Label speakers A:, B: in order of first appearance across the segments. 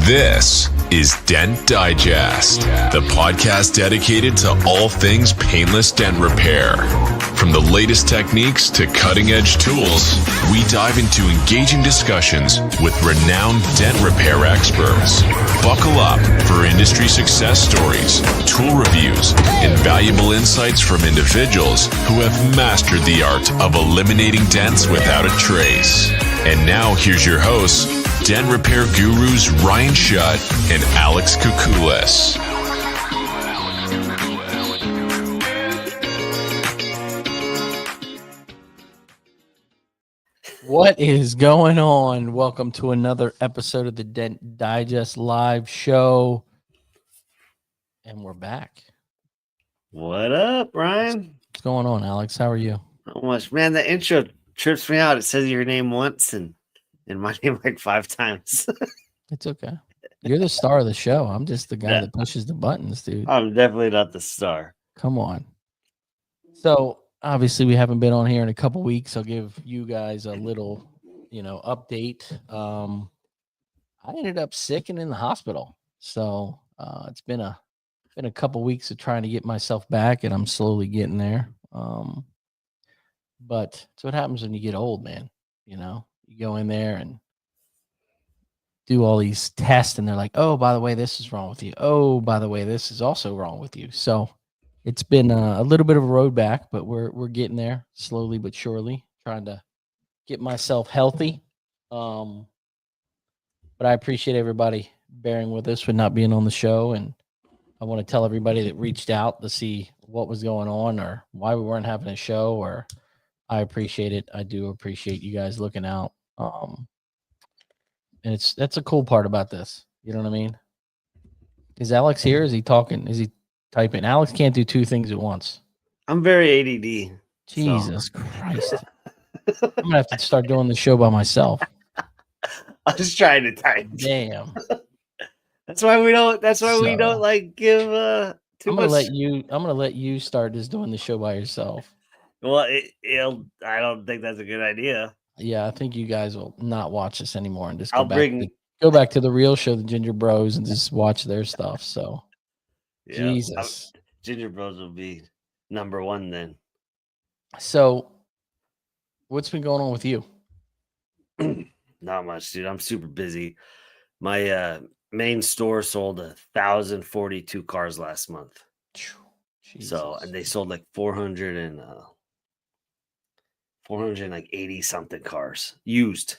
A: This is Dent Digest, the podcast dedicated to all things painless dent repair. From the latest techniques to cutting-edge tools, we dive into engaging discussions with renowned dent repair experts. Buckle up for industry success stories, tool reviews, and valuable insights from individuals who have mastered the art of eliminating dents without a trace. And now here's your hosts, dent repair gurus Ryan Shutt and Alex Kukulis.
B: What is going on? Welcome to another episode of the Dent Digest live show. And we're back.
C: What up, Ryan?
B: What's going on, Alex? How are you?
C: Not much. Man, the intro trips me out. It says your name once and my name like 5 times.
B: It's okay. You're the star of the show. I'm just the guy that pushes the buttons, dude.
C: I'm definitely not the star.
B: Come on. So, obviously, we haven't been on here in a couple weeks. I'll give you guys a little, update. I ended up sick and in the hospital. So, it's been a couple weeks of trying to get myself back, and I'm slowly getting there. But it's what happens when you get old, man. You go in there and do all these tests, and they're like, oh, by the way, this is wrong with you. Oh, by the way, this is also wrong with you. So it's been a little bit of a road back, but we're getting there slowly but surely, trying to get myself healthy. But I appreciate everybody bearing with us for not being on the show, and I want to tell everybody that reached out to see what was going on or why we weren't having a show, or I appreciate it. I do appreciate you guys looking out. And that's a cool part about this. You know what I mean? Is Alex here? Is he talking? Is he typing? Alex can't do 2 things at once.
C: I'm very ADD.
B: Jesus Christ. I'm going to have to start doing the show by myself.
C: I was trying to type.
B: Damn.
C: That's why we don't like give too much.
B: I'm going to let you start just doing the show by yourself.
C: Well, I don't think that's a good idea.
B: Yeah, I think you guys will not watch this anymore and just
C: go
B: back to the real show, the Ginger Bros, and just watch their stuff. So, yeah, Jesus.
C: Ginger Bros will be number 1 then.
B: So, what's been going on with you?
C: Not much, dude. I'm super busy. My main store sold 1,042 cars last month. Jesus. So, and they sold like 480 something cars used.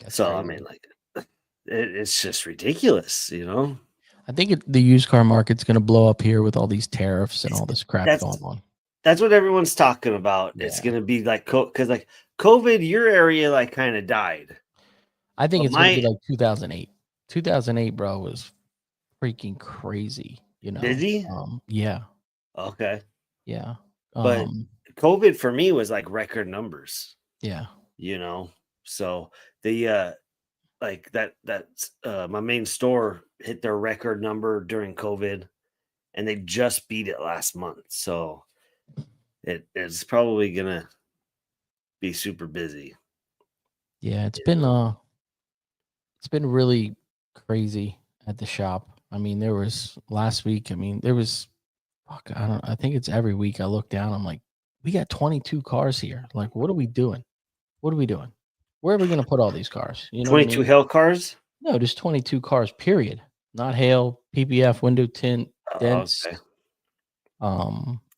C: That's so crazy. I mean, like, it's just ridiculous,
B: I think the used car market's going to blow up here with all these tariffs and all this crap going on.
C: That's what everyone's talking about. Yeah. It's going to be like, because like COVID, your area like kind of died.
B: I think it's going to be like 2008. 2008, bro, was freaking crazy.
C: Busy?
B: Yeah.
C: Okay.
B: Yeah.
C: But COVID for me was like record numbers.
B: Yeah.
C: So the like that my main store hit their record number during COVID, and they just beat it last month. So it's probably gonna be super busy.
B: Yeah, it's been really crazy at the shop. I mean, there was last week. I mean, there was I think it's every week I look down. I'm like, we got 22 cars here. Like, what are we doing? What are we doing? Where are we going to put all these cars?
C: 22 hail cars?
B: No, just 22 cars, period. Not hail, PPF, window tint, dents.
C: Okay.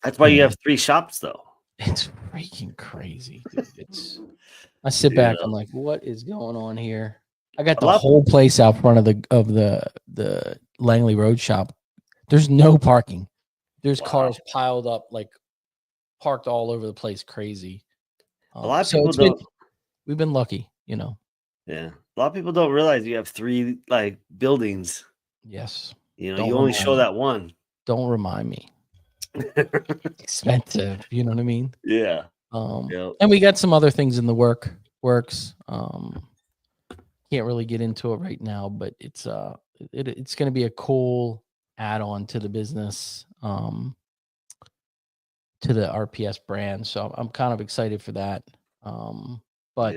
C: That's why you have 3 shops, though.
B: It's freaking crazy, dude. I sit back. I'm like, what is going on here? I got the whole place out front of the Langley Road shop. There's no parking. There's cars piled up, like parked all over the place. Crazy.
C: A lot of people
B: we've been lucky,
C: Yeah. A lot of people don't realize you have 3 like buildings.
B: Yes.
C: You only show that one.
B: Don't remind me. Expensive. You know what I mean?
C: Yeah.
B: And we got some other things in the works. Can't really get into it right now, but it's going to be a cool add-on to the business, to the RPS brand. So I'm kind of excited for that. But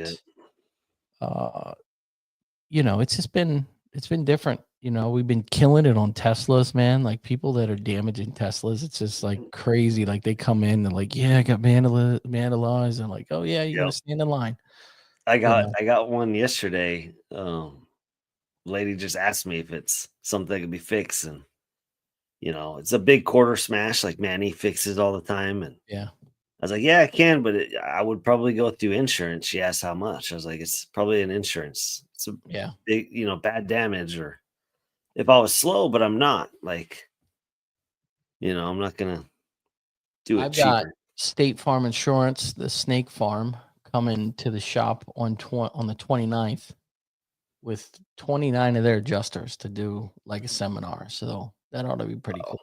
B: it's just been it's been different. You know, we've been killing it on Teslas, man. Like people that are damaging Teslas, it's just like crazy. Like they come in and like, yeah, I got vandalized. And like, oh yeah, you're gonna
C: Yep.
B: stand in line.
C: I
B: You
C: got
B: know,
C: I got one yesterday. Lady just asked me if it's something that can be fixed, and it's a big quarter smash. Like Manny fixes all the time, and
B: yeah,
C: I was like, yeah, I can, but I would probably go through insurance. She asked how much. I was like, it's probably an insurance. It's a
B: yeah.
C: big, bad damage, or if I was slow, but I'm not. Like, I'm not gonna do it
B: I've got
C: cheaper.
B: State Farm Insurance, the Snake Farm, coming to the shop on the 29th with 29 of their adjusters to do like a seminar. So that ought to be pretty cool.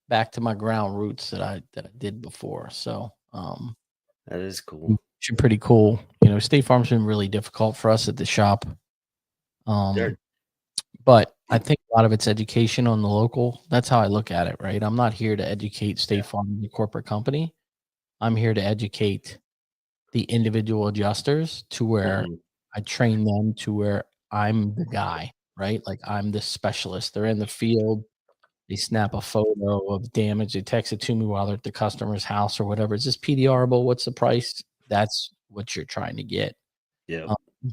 B: Back to my ground roots that I did before. So
C: That is cool.
B: should pretty cool. You know, State Farm's been really difficult for us at the shop.
C: They're
B: But I think a lot of it's education on the local. That's how I look at it, right? I'm not here to educate
C: Yeah.
B: State Farm, the corporate company. I'm here to educate the individual adjusters to where
C: Mhm.
B: I train them to where I'm the guy, right? Like I'm the specialist. They're in the field. They snap a photo of damage. They text it to me while they're at the customer's house or whatever. Is this PDRable? What's the price? That's what you're trying to get.
C: Yep.
B: Um,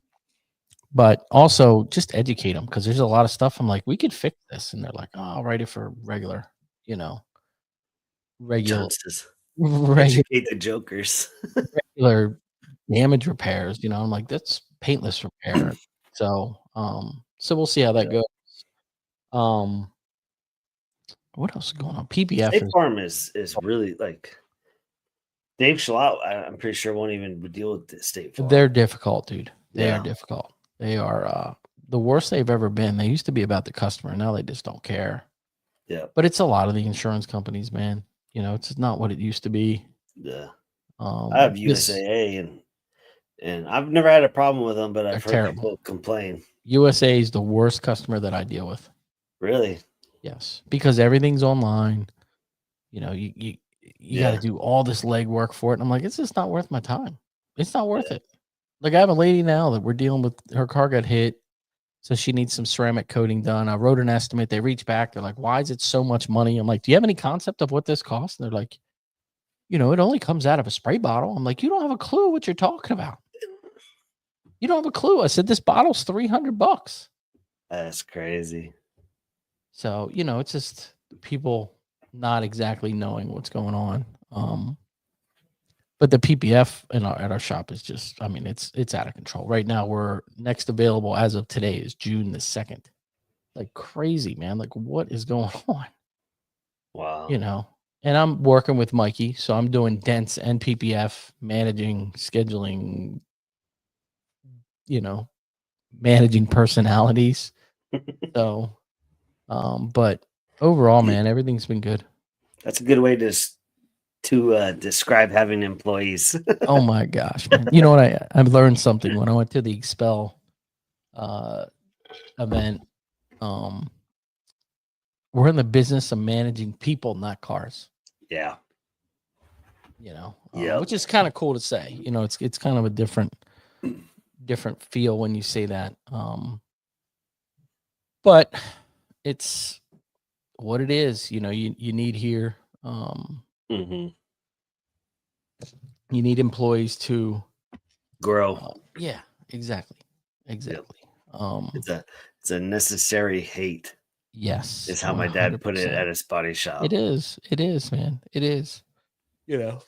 B: but also just educate them because there's a lot of stuff I'm like, we could fix this. And they're like, oh, I'll write it for regular, you know, regular,
C: John says,
B: regular,
C: educate the jokers.
B: regular damage repairs. You know, I'm like, that's paintless repair. So we'll see how that
C: Yeah.
B: goes. What else is going on? PBF
C: State
B: is
C: Farm is really like Dave Schlott. I'm pretty sure won't even deal with the State Farm.
B: they're difficult, dude. They are
C: Yeah.
B: difficult. They are the worst they've ever been. They used to be about the customer. Now they just don't care.
C: Yeah.
B: But it's a lot of the insurance companies, man. You know, it's not what it used to be.
C: Yeah. I have
B: This
C: USAA, and I've never had a problem with them, but
B: they're
C: I've heard
B: terrible.
C: people complain.
B: USA is the worst customer that I deal with.
C: Really?
B: Yes, because everything's online. You know, you got to
C: Yeah.
B: do all this legwork for it. And I'm like, it's just not worth my time. It's not worth it. Like I have a lady now that we're dealing with. Her car got hit, so she needs some ceramic coating done. I wrote an estimate. They reach back. They're like, why is it so much money? I'm like, do you have any concept of what this costs? And they're like, you know, it only comes out of a spray bottle. I'm like, you don't have a clue what you're talking about. You don't have a clue. I said, this bottle's $300.
C: That's crazy.
B: So, you know, it's just people not exactly knowing what's going on. But the PPF at our shop is just, I mean, it's out of control. Right now, we're next available as of today is June the 2nd. Like crazy, man. Like what is going on?
C: Wow.
B: You know, and I'm working with Mikey. So I'm doing dents and PPF, managing, scheduling, you know, managing personalities. So, but overall, man, everything's been good.
C: That's a good way to describe having employees.
B: Oh my gosh, man. You know what? I've learned something when I went to the Expel event. We're in the business of managing people, not cars.
C: Yeah.
B: You know,
C: Yep.
B: which is kind of cool to say. You know, it's kind of a different feel when you say that. But it's what it is. You know, you need here.
C: hmm
B: You need employees to
C: Grow.
B: yeah, exactly.
C: It's a necessary hate.
B: Yes,
C: Is how my dad put it
B: 100%.
C: at his body shop.
B: It is, man. It is. You know,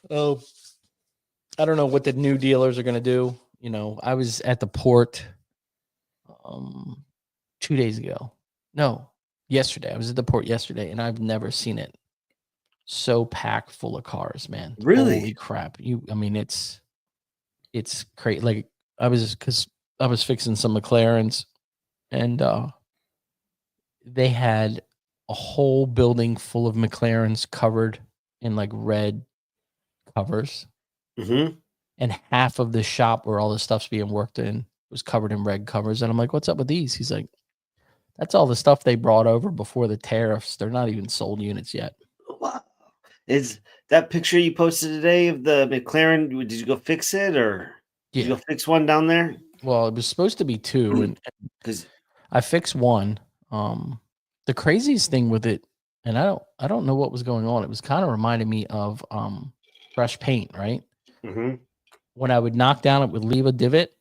B: I don't know what the new dealers are going to do. You know, I was at the port 2 days ago. No, yesterday. I was at the port yesterday, and I've never seen it so packed full of cars, man.
C: Really?
B: Holy crap. I mean, it's crazy. Like because I was fixing some McLarens, and they had a whole building full of McLarens covered in like red covers.
C: Mm-hmm.
B: And half of the shop where all this stuff's being worked in was covered in red covers. And I'm like, what's up with these? He's like, that's all the stuff they brought over before the tariffs. They're not even sold units yet.
C: Wow. Is that picture you posted today of the McLaren? Did you go fix it, or did you go fix one down there?
B: Well, it was supposed to be two, and
C: Because
B: I fixed one. The craziest thing with it, and I don't know what was going on. It was kind of reminding me of fresh paint, right?
C: Mm-hmm.
B: When I would knock down, it would leave a divot,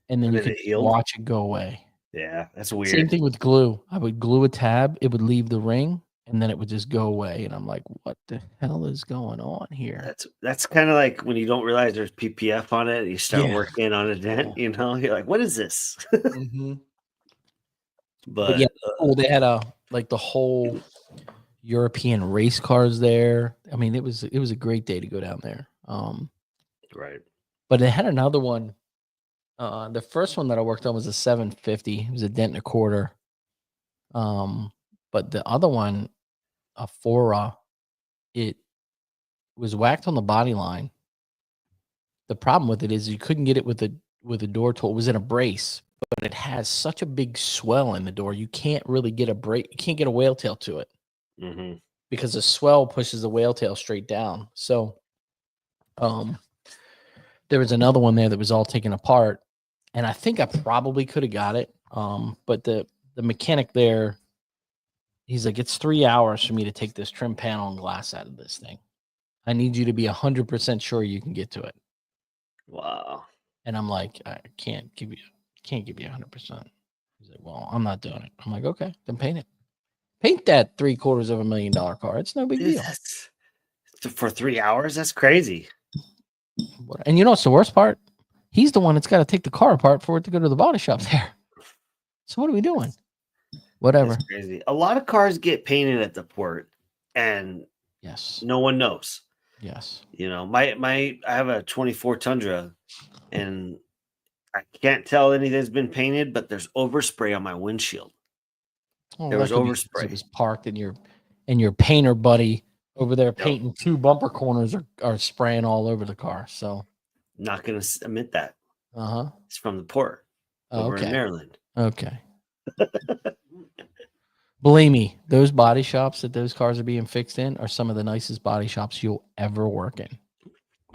B: and then
C: And
B: you
C: then
B: could
C: it healed.
B: watch it go away.
C: Yeah, that's weird.
B: Same thing with glue. I would glue a tab, it would leave the ring, and then it would just go away. And I'm like, what the hell is going on here?
C: That's kind of like when you don't realize there's PPF on it, and you start
B: Yeah.
C: working on a dent. You know, you're like, what is this?
B: Mm-hmm. But yeah,
C: But
B: cool. They had the whole European race cars there. I mean, it was a great day to go down there.
C: right.
B: But they had another one. The first one that I worked on was a 750. It was a dent and a quarter. But the other one, a Fora, it was whacked on the body line. The problem with it is you couldn't get it with a door tool. It was in a brace, but it has such a big swell in the door. You can't really get a brace. You can't get a whale tail to it
C: Mm-hmm.
B: because the swell pushes the whale tail straight down. So, there was another one there that was all taken apart, and I think I probably could have got it. But the mechanic there, he's like, it's 3 hours for me to take this trim panel and glass out of this thing. I need you to be 100% sure you can get to it.
C: Wow.
B: And I'm like, I can't give you 100%. He's like, well, I'm not doing it. I'm like, okay, then paint it. Paint that $750,000 car. It's no big deal.
C: For 3 hours, that's crazy.
B: And you know what's the worst part? He's the one that's got to take the car apart for it to go to the body shop there. So what are we doing? Whatever.
C: That's crazy. A lot of cars get painted at the port, and
B: Yes.
C: no one knows.
B: Yes.
C: You know, I have a 24 Tundra, and I can't tell anything's been painted, but there's overspray on my windshield.
B: Oh,
C: There was
B: that could be 'cause
C: overspray.
B: it was parked, and your painter buddy over there painting two bumper corners are spraying all over the car. So
C: Not going to admit that.
B: Uh-huh.
C: It's from the port over in Maryland.
B: Okay. Believe me, those body shops that those cars are being fixed in are some of the nicest body shops you'll ever work in.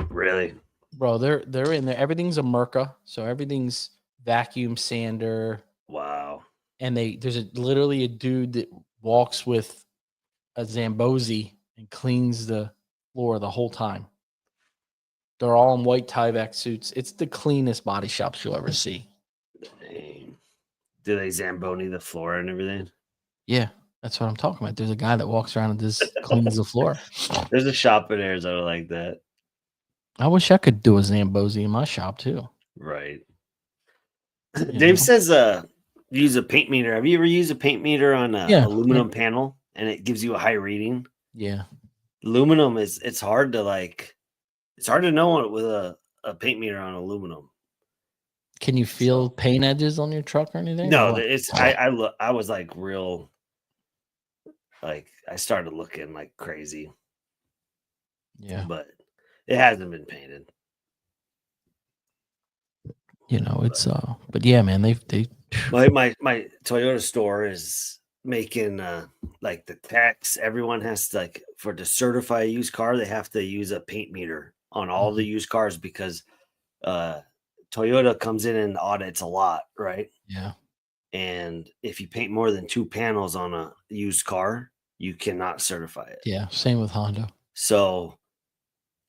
C: Really?
B: Bro, they're in there. Everything's a Merca, so everything's vacuum sander.
C: Wow.
B: And there's literally a dude that walks with a Zamboni and cleans the floor the whole time. They're all in white Tyvek suits. It's the cleanest body shops you'll ever see.
C: Dang. Do they Zamboni the floor and everything?
B: Yeah, that's what I'm talking about. There's a guy that walks around and just cleans the floor.
C: There's a shop in Arizona like that.
B: I wish I could do a Zamboni in my shop too.
C: Right.
B: You
C: Dave
B: know?
C: says use a paint meter. Have you ever used a paint meter on an aluminum panel and it gives you a high reading?
B: Yeah.
C: Aluminum it's hard to know with a paint meter on aluminum.
B: Can you feel paint edges on your truck or anything?
C: No, I was like real, like I started looking like crazy.
B: Yeah.
C: But it hasn't been painted.
B: You know, it's but yeah, man, they
C: my Toyota store is making like the tax. Everyone has to, like, to certify a used car, they have to use a paint meter on all the used cars because Toyota comes in and audits a lot, right?
B: Yeah.
C: And if you paint more than 2 panels on a used car, you cannot certify it.
B: Yeah, same with Honda.
C: So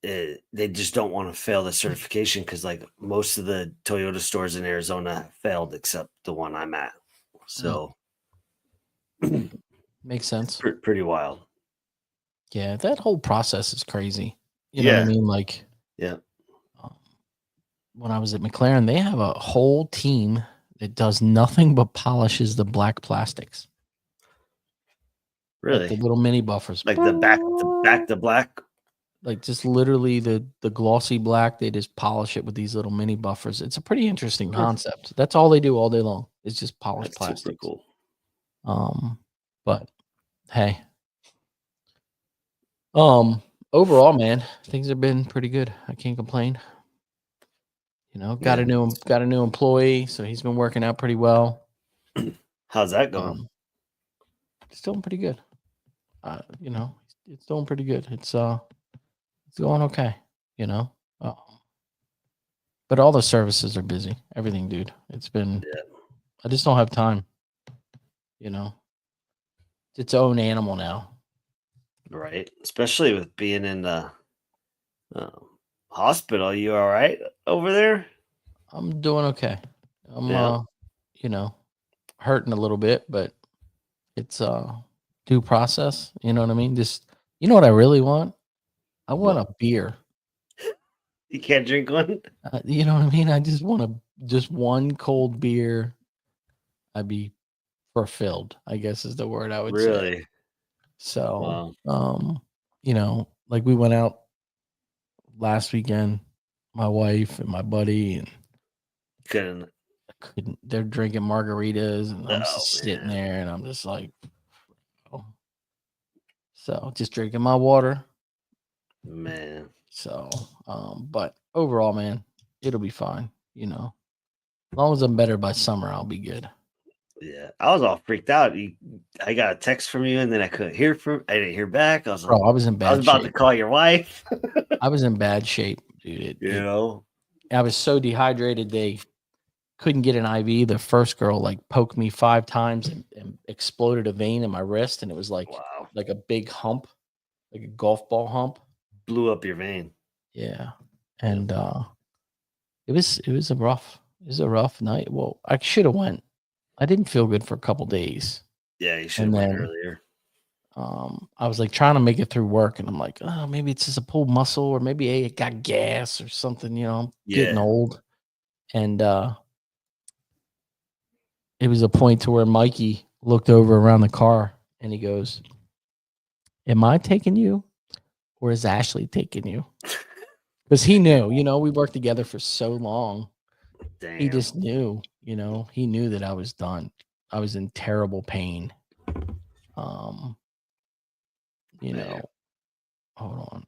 C: they just don't want to fail the certification because, like, most of the Toyota stores in Arizona have failed except the one I'm at. So
B: makes sense.
C: Pretty wild.
B: Yeah, that whole process is crazy. You know what I mean? Like,
C: yeah.
B: When I was at McLaren, they have a whole team that does nothing but polishes the black plastics.
C: Really?
B: Like the little mini buffers.
C: Like the back to black?
B: Like just literally the glossy black, they just polish it with these little mini buffers. It's a pretty interesting concept. That's all they do all day long. It's just polish plastic.
C: Super cool.
B: But hey. Overall, man, things have been pretty good. I can't complain. You know, got a new employee, so he's been working out pretty well.
C: How's that going?
B: It's doing pretty good. You know, it's doing pretty good. It's going okay, you know. But all the services are busy. Everything, dude. It's been I just don't have time. you know, it's its own animal now.
C: Right. Especially with being in the hospital. You all right over there?
B: I'm doing okay. I'm
C: Yeah.
B: you know, hurting a little bit, but it's due process, you know what I mean? Just you know what I really want? I want
C: What?
B: a beer.
C: You can't drink one?
B: You know what I mean? I just want just one cold beer. I'd be fulfilled, I guess is the word I would say.
C: Really?
B: So,
C: Wow.
B: like we went out last weekend, my wife and my buddy, and
C: Couldn't.
B: they're drinking margaritas, and I'm
C: Oh
B: just sitting
C: man.
B: there, and I'm just like, oh. So just drinking my water.
C: Man.
B: So, but overall, man, it'll be fine. As long as I'm better by summer, I'll be good.
C: Yeah. I was all freaked out. I got a text from you and then I didn't hear back.
B: Bro, I was in
C: I was
B: bad
C: about to
B: shape.
C: call your wife.
B: I was in bad shape, dude.
C: You know?
B: I was so dehydrated. They couldn't get an IV. The first girl like poked me 5 times and exploded a vein in my wrist, and it was
C: Wow.
B: like a big hump, like a golf ball hump.
C: Blew up your vein.
B: Yeah, and it was a rough night. Well, I should have went. I didn't feel good for a couple days,
C: Yeah, you should
B: and
C: have went
B: then
C: earlier.
B: I was like trying to make it through work, and I'm like, oh, maybe it's just a pulled muscle, or maybe hey, it got gas or something. I'm getting
C: Yeah.
B: old, and it was a point to where Mikey looked over around the car, and he goes, "Am I taking you, or is Ashley taking you?" Because he knew, we worked together for so long. He
C: Damn.
B: just knew, he knew that I was done. I was in terrible pain. Um, you
C: Man.
B: know, hold on.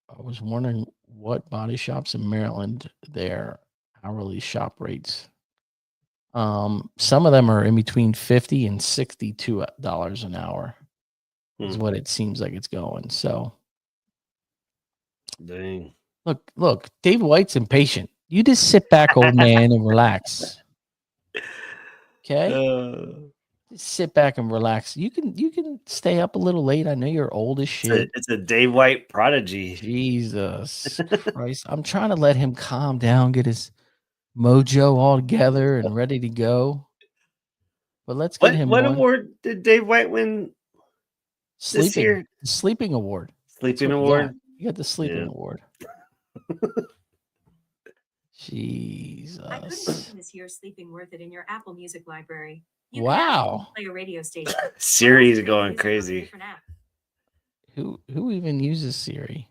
B: I was wondering what body shops in Maryland their hourly shop rates. Some of them are in between $50 and $62 an hour is
C: Hmm.
B: what it seems like it's going. So
C: Dang.
B: look, Dave White's impatient. You just sit back, old man, and relax. Okay?
C: Uh,
B: Just sit back and relax. You can stay up a little late. I know you're old as shit.
C: it's a Dave White prodigy.
B: Jesus Christ. I'm trying to let him calm down, get his mojo all together and ready to go. But let's get him
C: What
B: one.
C: award did Dave White win this
B: Sleeping.
C: year?
B: The sleeping award. That's
C: Sleeping
B: what you got.
C: award?
B: You got the sleeping
C: Yeah.
B: award. Jesus.
D: I couldn't mention this year's Sleeping Worth It in your Apple Music library. You
B: Wow.
D: can play a radio station.
C: Siri's
D: Or
C: going
D: music on a
C: crazy.
D: different app.
B: Who even uses Siri?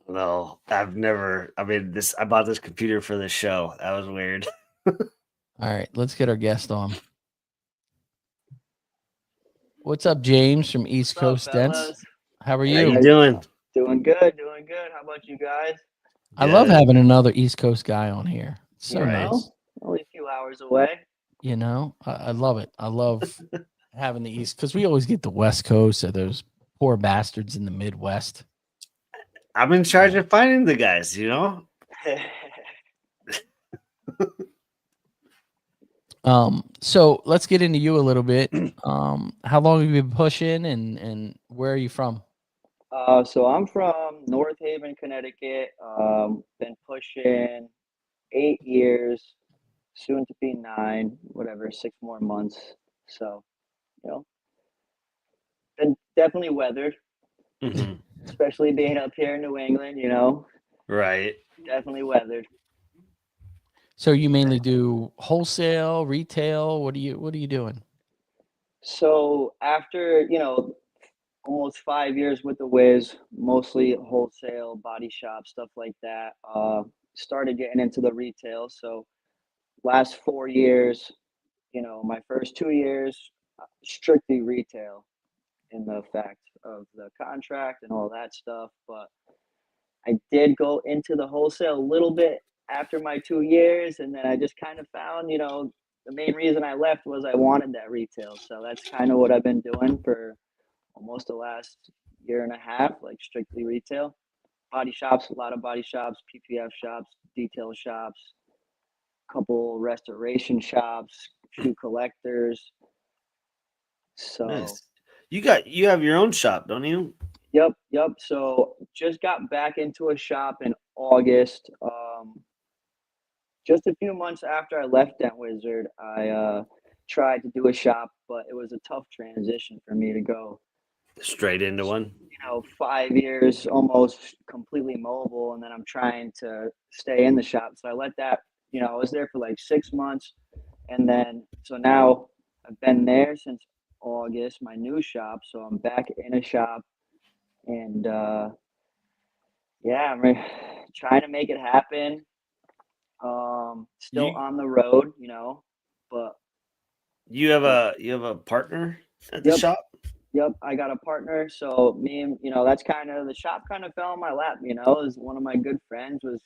C: No, I bought this computer for the show. That was weird.
B: All right, let's get our guest on. What's up, James from East
E: What's
B: Coast
E: up,
B: Dents?
E: fellas?
B: How are
C: How
B: you?
C: you doing?
E: Doing good, doing good. How about you guys?
B: I love
C: Good.
B: having another East Coast guy on here. It's so
C: Right.
B: nice.
E: Only a few hours away.
B: I love it. I love having the East because we always get the West Coast or those poor bastards in the Midwest.
C: I'm in charge of finding the guys,
B: So let's get into you a little bit. How long have you been pushing, and where are you from?
E: So I'm from North Haven, Connecticut. Been pushing 8 years, soon to be 9, whatever, 6 more months. So, been definitely weathered,
C: Mhm.
E: especially being up here in New England,
C: Right.
E: definitely weathered.
B: So you mainly do wholesale, retail. What are you doing?
E: So after, almost 5 years with the Wiz, mostly wholesale, body shop, stuff like that. Started getting into the retail. So last 4 years, my first 2 years, strictly retail in the fact of the contract and all that stuff. But I did go into the wholesale a little bit after my 2 years, and then I just kind of found, the main reason I left was I wanted that retail. So that's kind of what I've been doing for almost the last year and a half, like strictly retail. Body shops, a lot of body shops, PPF shops, detail shops, couple restoration shops, shoe collectors. So
C: Nice. You have your own shop, don't you?
E: yep. So just got back into a shop in August. Just a few months after I left Dent Wizard, I tried to do a shop, but it was a tough transition for me to go,
C: Straight into one.
E: 5 years almost completely mobile, and then I'm trying to stay in the shop. So I let that, I was there for like 6 months, and then so now I've been there since August, my new shop. So I'm back in a shop, and yeah, trying to make it happen. Still
C: You
E: on the road, but
C: you have a partner at the
E: yep,
C: shop?
E: yep. I got a partner, so me and that's kind of the shop kind of fell in my lap. Is one of my good friends was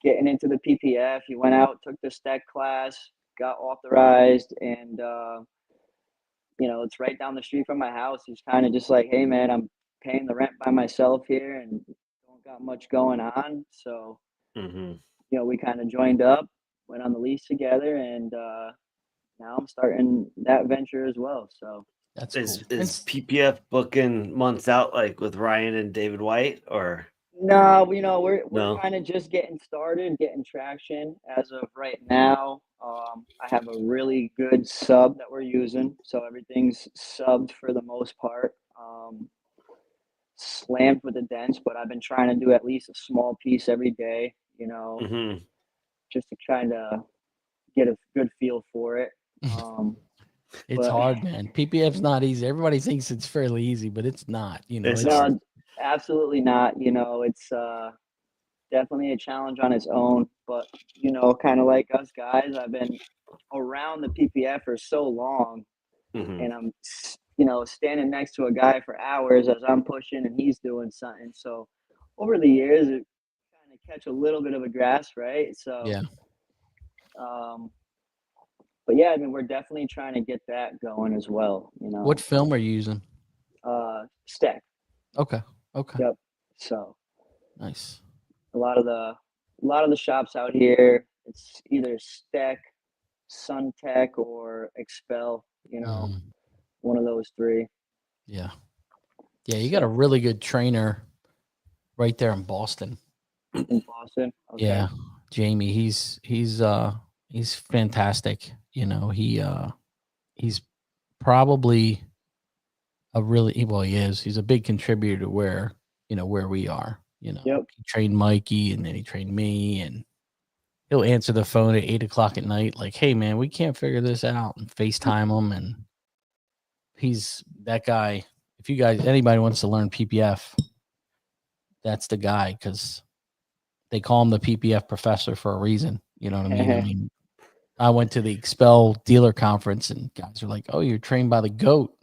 E: getting into the PPF. He went out, took the STEC class, got authorized, and it's right down the street from my house. He's kind of just like, hey man, I'm paying the rent by myself here and don't got much going on. So,
C: Mm-hmm.
E: we kind of joined up, went on the lease together, and now I'm starting that venture as well. So
B: That's cool.
C: Is PPF booking months out like with Ryan and David White or
E: no, we're
C: no?
E: kind of just getting started, getting traction as of right now. I have a really good sub that we're using, so everything's subbed for the most part. Slammed with the dents, but I've been trying to do at least a small piece every day,
C: Mm-hmm.
E: just to kind of get a good feel for it.
B: It's
E: but
B: hard, man. PPF's not easy. Everybody thinks it's fairly easy, but it's not.
C: It's
B: It's
C: hard.
E: no, absolutely not. It's definitely a challenge on its own. But kind of like us guys, I've been around the PPF for so long,
C: Mm-hmm.
E: and I'm standing next to a guy for hours as I'm pushing and he's doing something. So over the years, it kind of catch a little bit of a grasp, right? So,
B: yeah.
E: but yeah, I mean, we're definitely trying to get that going as well.
B: What film are you using?
E: Stack.
B: Okay.
E: Yep. So
B: Nice.
E: a lot of the shops out here, it's either Stack, Suntech, or Expel.
B: Mhm.
E: One of those three.
B: Yeah. Yeah, you got a really good trainer right there in Boston.
E: In Boston. Okay.
B: Yeah. Jamie, he's fantastic. He's probably he is. He's a big contributor to where we are.
E: Yep.
B: He trained Mikey and then he trained me, and he'll answer the phone at 8 o'clock at night, like, hey man, we can't figure this out, and FaceTime him. And he's that guy. If anybody wants to learn PPF, that's the guy, because they call him the PPF professor for a reason. You know what I mean? I mean, I went to the Expel dealer conference and guys are like, oh, you're trained by the GOAT.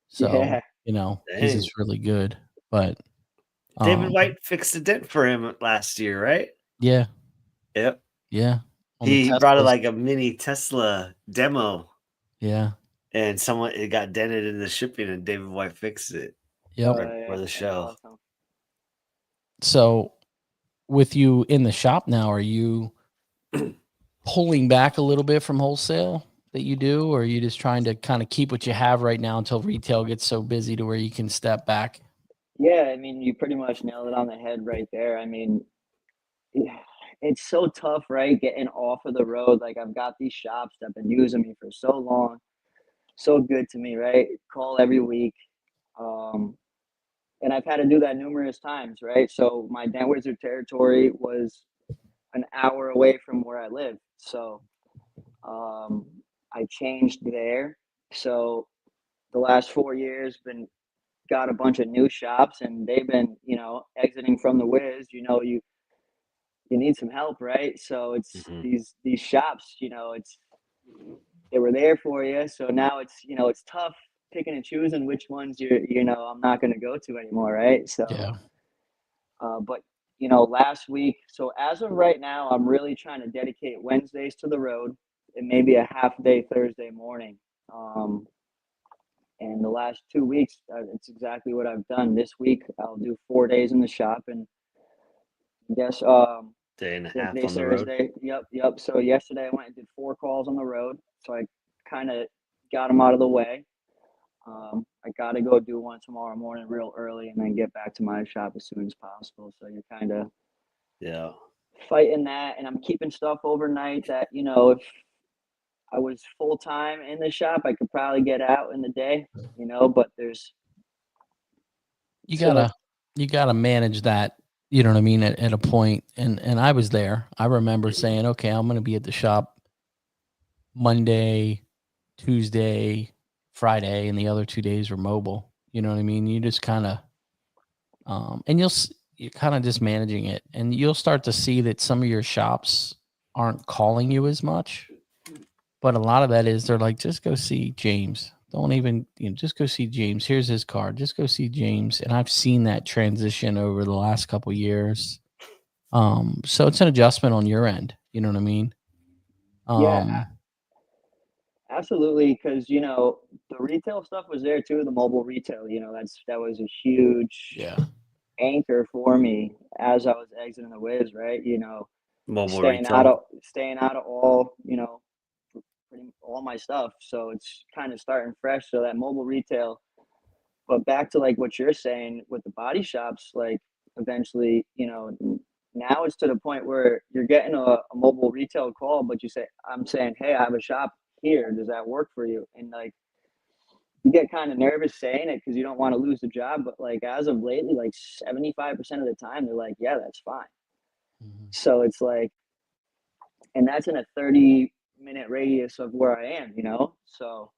B: So,
E: Yeah.
B: he's just really good. But
C: David White fixed a dent for him last year, right?
B: yeah.
C: Yep.
B: Yeah.
C: He brought like a mini Tesla demo.
B: Yeah.
C: And it got dented in the shipping, and David White fixed it.
B: Yep.
C: Right for the show.
E: Awesome.
B: So with you in the shop now, are you pulling back a little bit from wholesale that you do, or are you just trying to kind of keep what you have right now until retail gets so busy to where you can step back?
E: Yeah, I mean, you pretty much nailed it on the head right there. I mean, it's so tough, right? Getting off of the road. Like, I've got these shops that have been using me for so long, so good to me, right? Call every week. And I've had to do that numerous times, right? So my Dent Wizard territory was an hour away from where I live. So I changed there. So the last 4 years got a bunch of new shops, and they've been, exiting from the Wiz. You need some help, right? So it's these shops, they were there for you. So now it's tough picking and choosing which ones I'm not going to go to anymore, right? So
B: Yeah.
E: but last week, so as of right now, I'm really trying to dedicate Wednesdays to the road and maybe a half day Thursday morning. And the last 2 weeks, it's exactly what I've done. This week, I'll do 4 days in the shop, and yes,
C: day and a half
E: today's
C: on the road.
E: Thursday. Yep. So yesterday I went and did 4 calls on the road, so I kind of got them out of the way. I got to go do one tomorrow morning real early and then get back to my shop as soon as possible. So you're kind of
C: Yeah.
E: fighting that, and I'm keeping stuff overnight that, you know, if I was full time in the shop, I could probably get out in the day, you know, but there's
B: You
E: so
B: gotta manage that, you know what I mean, at a point. And I was there. I remember saying, okay, I'm gonna be at the shop Monday, Tuesday, Friday, and the other 2 days were mobile. You know what I mean? You just kind of, and you're kind of just managing it, and you'll start to see that some of your shops aren't calling you as much, but a lot of that is they're like, just go see James. Don't even, just go see James. Here's his card. Just go see James. And I've seen that transition over the last couple of years. So it's an adjustment on your end. You know what I mean?
E: yeah, absolutely, because you know the retail stuff was there too. The mobile retail, you know, that was a huge
B: Yeah.
E: anchor for me as I was exiting the Wiz, right? You know,
C: Mobile
E: staying out of all, you know, all my stuff. So it's kind of starting fresh. So that mobile retail, but back to like what you're saying with the body shops, like eventually, you know, now it's to the point where you're getting a mobile retail call, but I'm saying, hey, I have a shop here. Does that work for you? And like, you get kind of nervous saying it because you don't want to lose the job. But like, as of lately, like 75% of the time, they're like, yeah, that's fine.
B: Mhm.
E: So it's like, and that's in a 30-minute radius of where I am, you know? So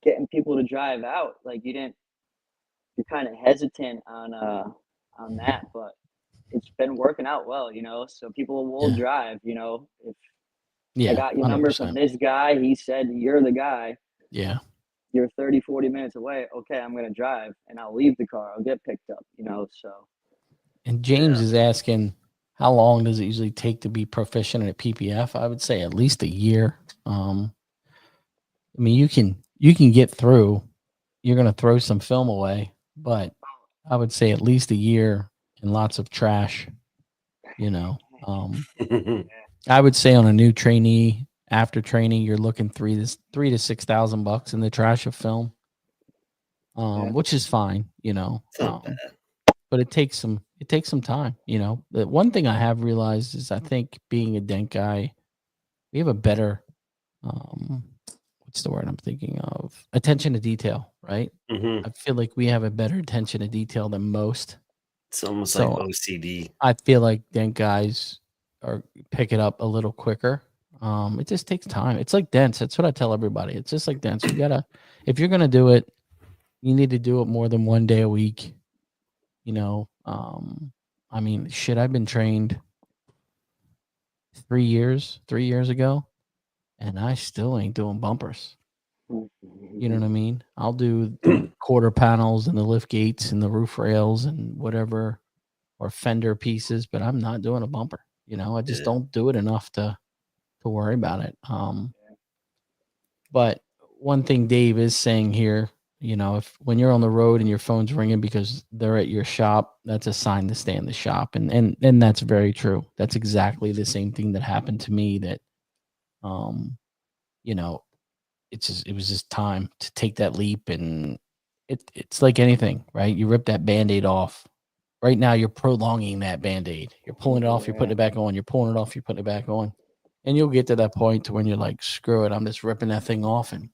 E: getting people to drive out, like you're kind of hesitant on that, but it's been working out well, you know? So people will
B: Yeah.
E: drive, you know, if I
B: Yeah.
E: got your number from
B: 100%.
E: this guy, he said you're the guy,
B: Yeah.
E: you're 30, 40 minutes away. Okay, I'm going to drive and I'll leave the car. I'll get picked up, you know? So
B: And James is asking, how long does it usually take to be proficient at PPF? I would say at least a year. I mean, you can get through. You're going to throw some film away, but I would say at least a year and lots of trash. You know, I would say on a new trainee after training, you're looking three to $6,000 in the trash of film,
E: yeah.
B: which is fine. You know,
C: It's not bad.
B: but it takes some time. You know, the one thing I have realized is I think being a dent guy, we have a better what's the word I'm thinking of? Attention to detail, right?
C: Mhm.
B: I feel like we have a better attention to detail than most.
C: It's almost like
B: So
C: OCD.
B: I feel like dent guys are pick it up a little quicker. It just takes time. It's like dents. That's what I tell everybody. It's just like dents. You gotta, if you're gonna do it, you need to do it more than one day a week. You know, I mean, shit. I've been trained 3 years ago, and I still ain't doing bumpers. You know what I mean? I'll do the quarter panels and the lift gates and the roof rails and whatever, or fender pieces, but I'm not doing a bumper. You know, I just
C: Yeah.
B: don't do it enough to worry about it. But one thing Dave is saying here, you know, if when you're on the road and your phone's ringing because they're at your shop, that's a sign to stay in the shop. And that's very true. That's exactly the same thing that happened to me that you know, it was just time to take that leap. And it's like anything, right? You rip that Band-Aid off. Right now you're prolonging that Band-Aid. You're pulling it off, you're putting it back on, you're pulling it off, you're putting it back on. And you'll get to that point to when you're like, screw it, I'm just ripping that thing off. And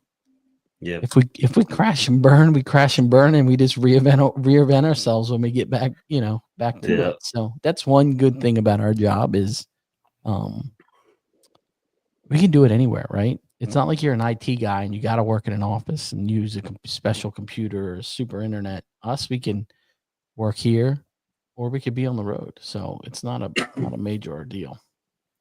C: Yeah.
B: if we crash and burn, we crash and burn, and we just reinvent ourselves when we get back, back to
C: Yeah.
B: it. So that's one good thing about our job is we can do it anywhere, right? It's not like you're an IT guy and you got to work in an office and use a special computer or super internet. Us, we can work here, or we could be on the road. So it's not a major ordeal.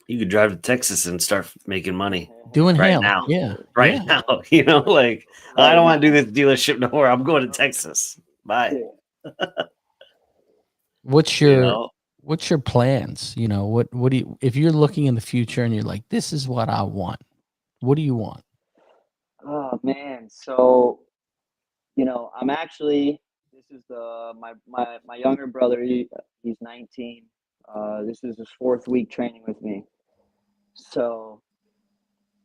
C: You could drive to Texas and start making money
B: Doing
C: right
B: hail,
C: now.
B: yeah,
C: Right
B: yeah.
C: now. You know, like I don't want to do this dealership no more. I'm going to Texas. Bye.
B: What's
C: You
B: your
C: know?
B: what's your plans? You know, what do you, if you're looking in the future and you're like, this is what I want. What do you want?
E: Oh man, so you know, I'm actually this is my younger brother. He's 19. This is his 4th week training with me. So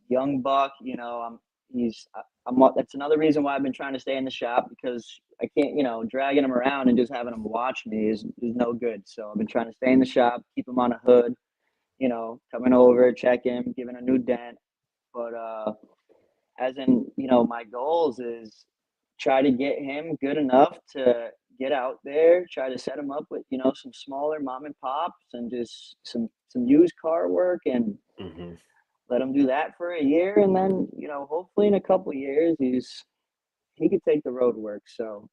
E: young buck, you know, That's another reason why I've been trying to stay in the shop, because I can't, dragging him around and just having him watch me is no good. So I've been trying to stay in the shop, keep him on a hood, coming over, check him, giving a new dent. But as in, my goals is try to get him good enough to get out there, try to set him up with, some smaller mom and pops and just some used car work, and
C: Mm-hmm.
E: let him do that for a year. And then, hopefully in a couple years, he could take the road work. So,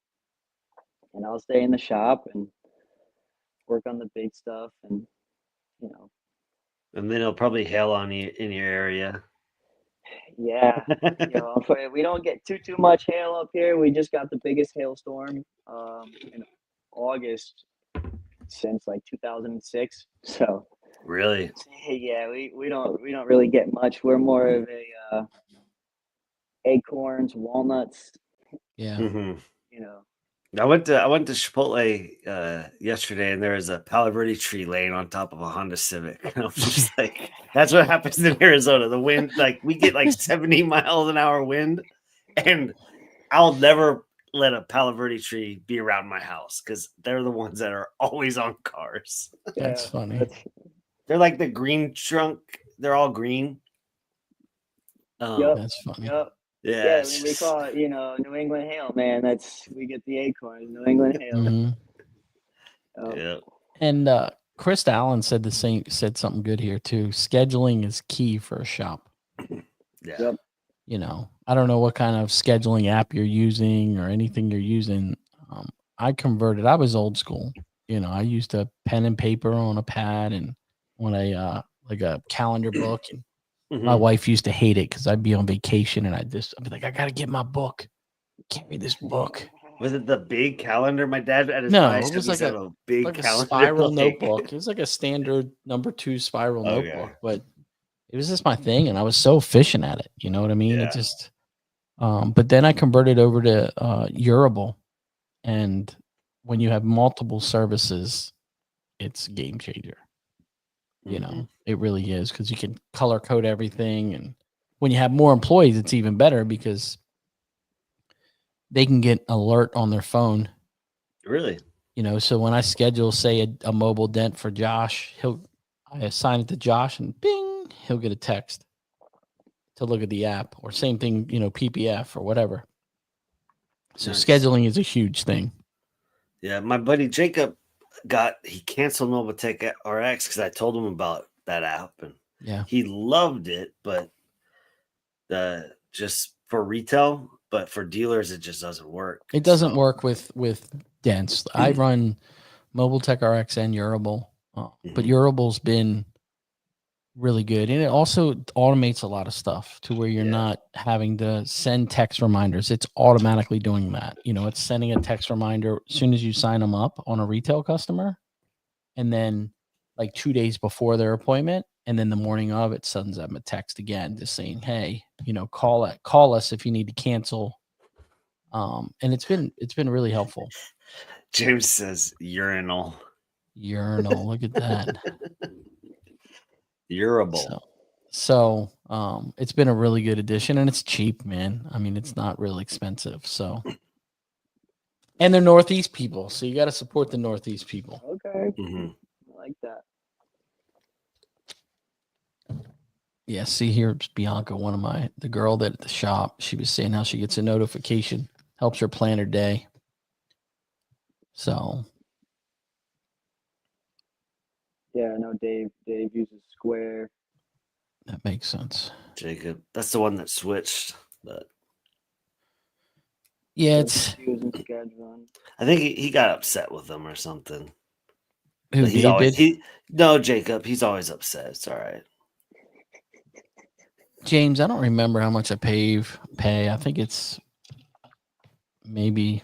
E: and I'll stay in the shop and work on the big stuff. And,
C: And then he'll probably hail on you in your area.
E: yeah, we don't get too much hail up here. We just got the biggest hailstorm in August since like 2006. So
C: Really?
E: yeah, we don't really get much. We're more of a acorns, walnuts,
B: Yeah.
C: Mm-hmm.
E: you know.
C: I went to Chipotle yesterday, and there was a Palo Verde tree laying on top of a Honda Civic. And I was just like, that's what happens in Arizona. The wind, like we get like 70 miles an hour wind, and I'll never let a Palo Verde tree be around my house because they're the ones that are always on cars.
B: That's funny.
C: They're like the green trunk. They're all green.
E: Yep.
B: That's funny.
E: Yep.
C: Yeah,
E: Yeah, we call it, New England hail, man. We get the acorns, New England hail.
B: Mm-hmm.
C: Yeah.
B: And Chris Allen said something good here too. Scheduling is key for a shop.
C: Yeah.
E: Yep.
B: I don't know what kind of scheduling app you're using or anything you're using. I was old school. I used a pen and paper on a pad and on a like a calendar book. And my wife used to hate it because I'd be on vacation and I'd be like, I gotta get my book. Carry this book.
C: Was it the big calendar? My dad at his
B: No,
C: place
B: it was
C: used
B: like
C: to have a big calendar.
B: a spiral notebook. It was like a standard number 2 spiral notebook, but it was just my thing, and I was so efficient at it. You know what I mean?
C: Yeah.
B: It just. But then I converted over to Urable, and when you have multiple services, it's a game changer. It really is, because you can color code everything, and when you have more employees, it's even better because they can get alert on their phone.
C: Really?
B: So when I schedule, say, a mobile dent for Josh, I assign it to Josh, and bing, he'll get a text to look at the app, or same thing, PPF or whatever. So
C: Nice.
B: scheduling is a huge thing.
C: Yeah, my buddy Jacob he canceled Mobile Tech RX because I told him about that app, and he loved it, but just for retail, but for dealers, it just doesn't work.
B: It doesn't work with dents. I run Mobile Tech RX and Urable, but Urable's been really good, and it also automates a lot of stuff to where you're not having to send text reminders. It's automatically doing that. It's sending a text reminder as soon as you sign them up on a retail customer, and then like 2 days before their appointment, and then the morning of, it sends them a text again just saying, hey, call us if you need to cancel. And it's been really helpful.
C: James says urinal.
B: Look at that.
C: Urable.
B: So it's been a really good addition, and it's cheap, man. I mean, it's not really expensive. So, and they're Northeast people, so you got to support the Northeast people.
E: Okay. I like that.
B: Yeah, see here, it's Bianca, the girl that at the shop, she was saying how she gets a notification, helps her plan her day. So.
E: Yeah, I know Dave uses Square.
B: That makes sense.
C: Jacob, that's the one that switched, but
B: yeah,
E: it's using scheduling.
C: I think he got upset with them or something.
B: Who, Dave did?
C: No, Jacob, he's always upset. It's all right.
B: James, I don't remember how much I pay. I think it's maybe,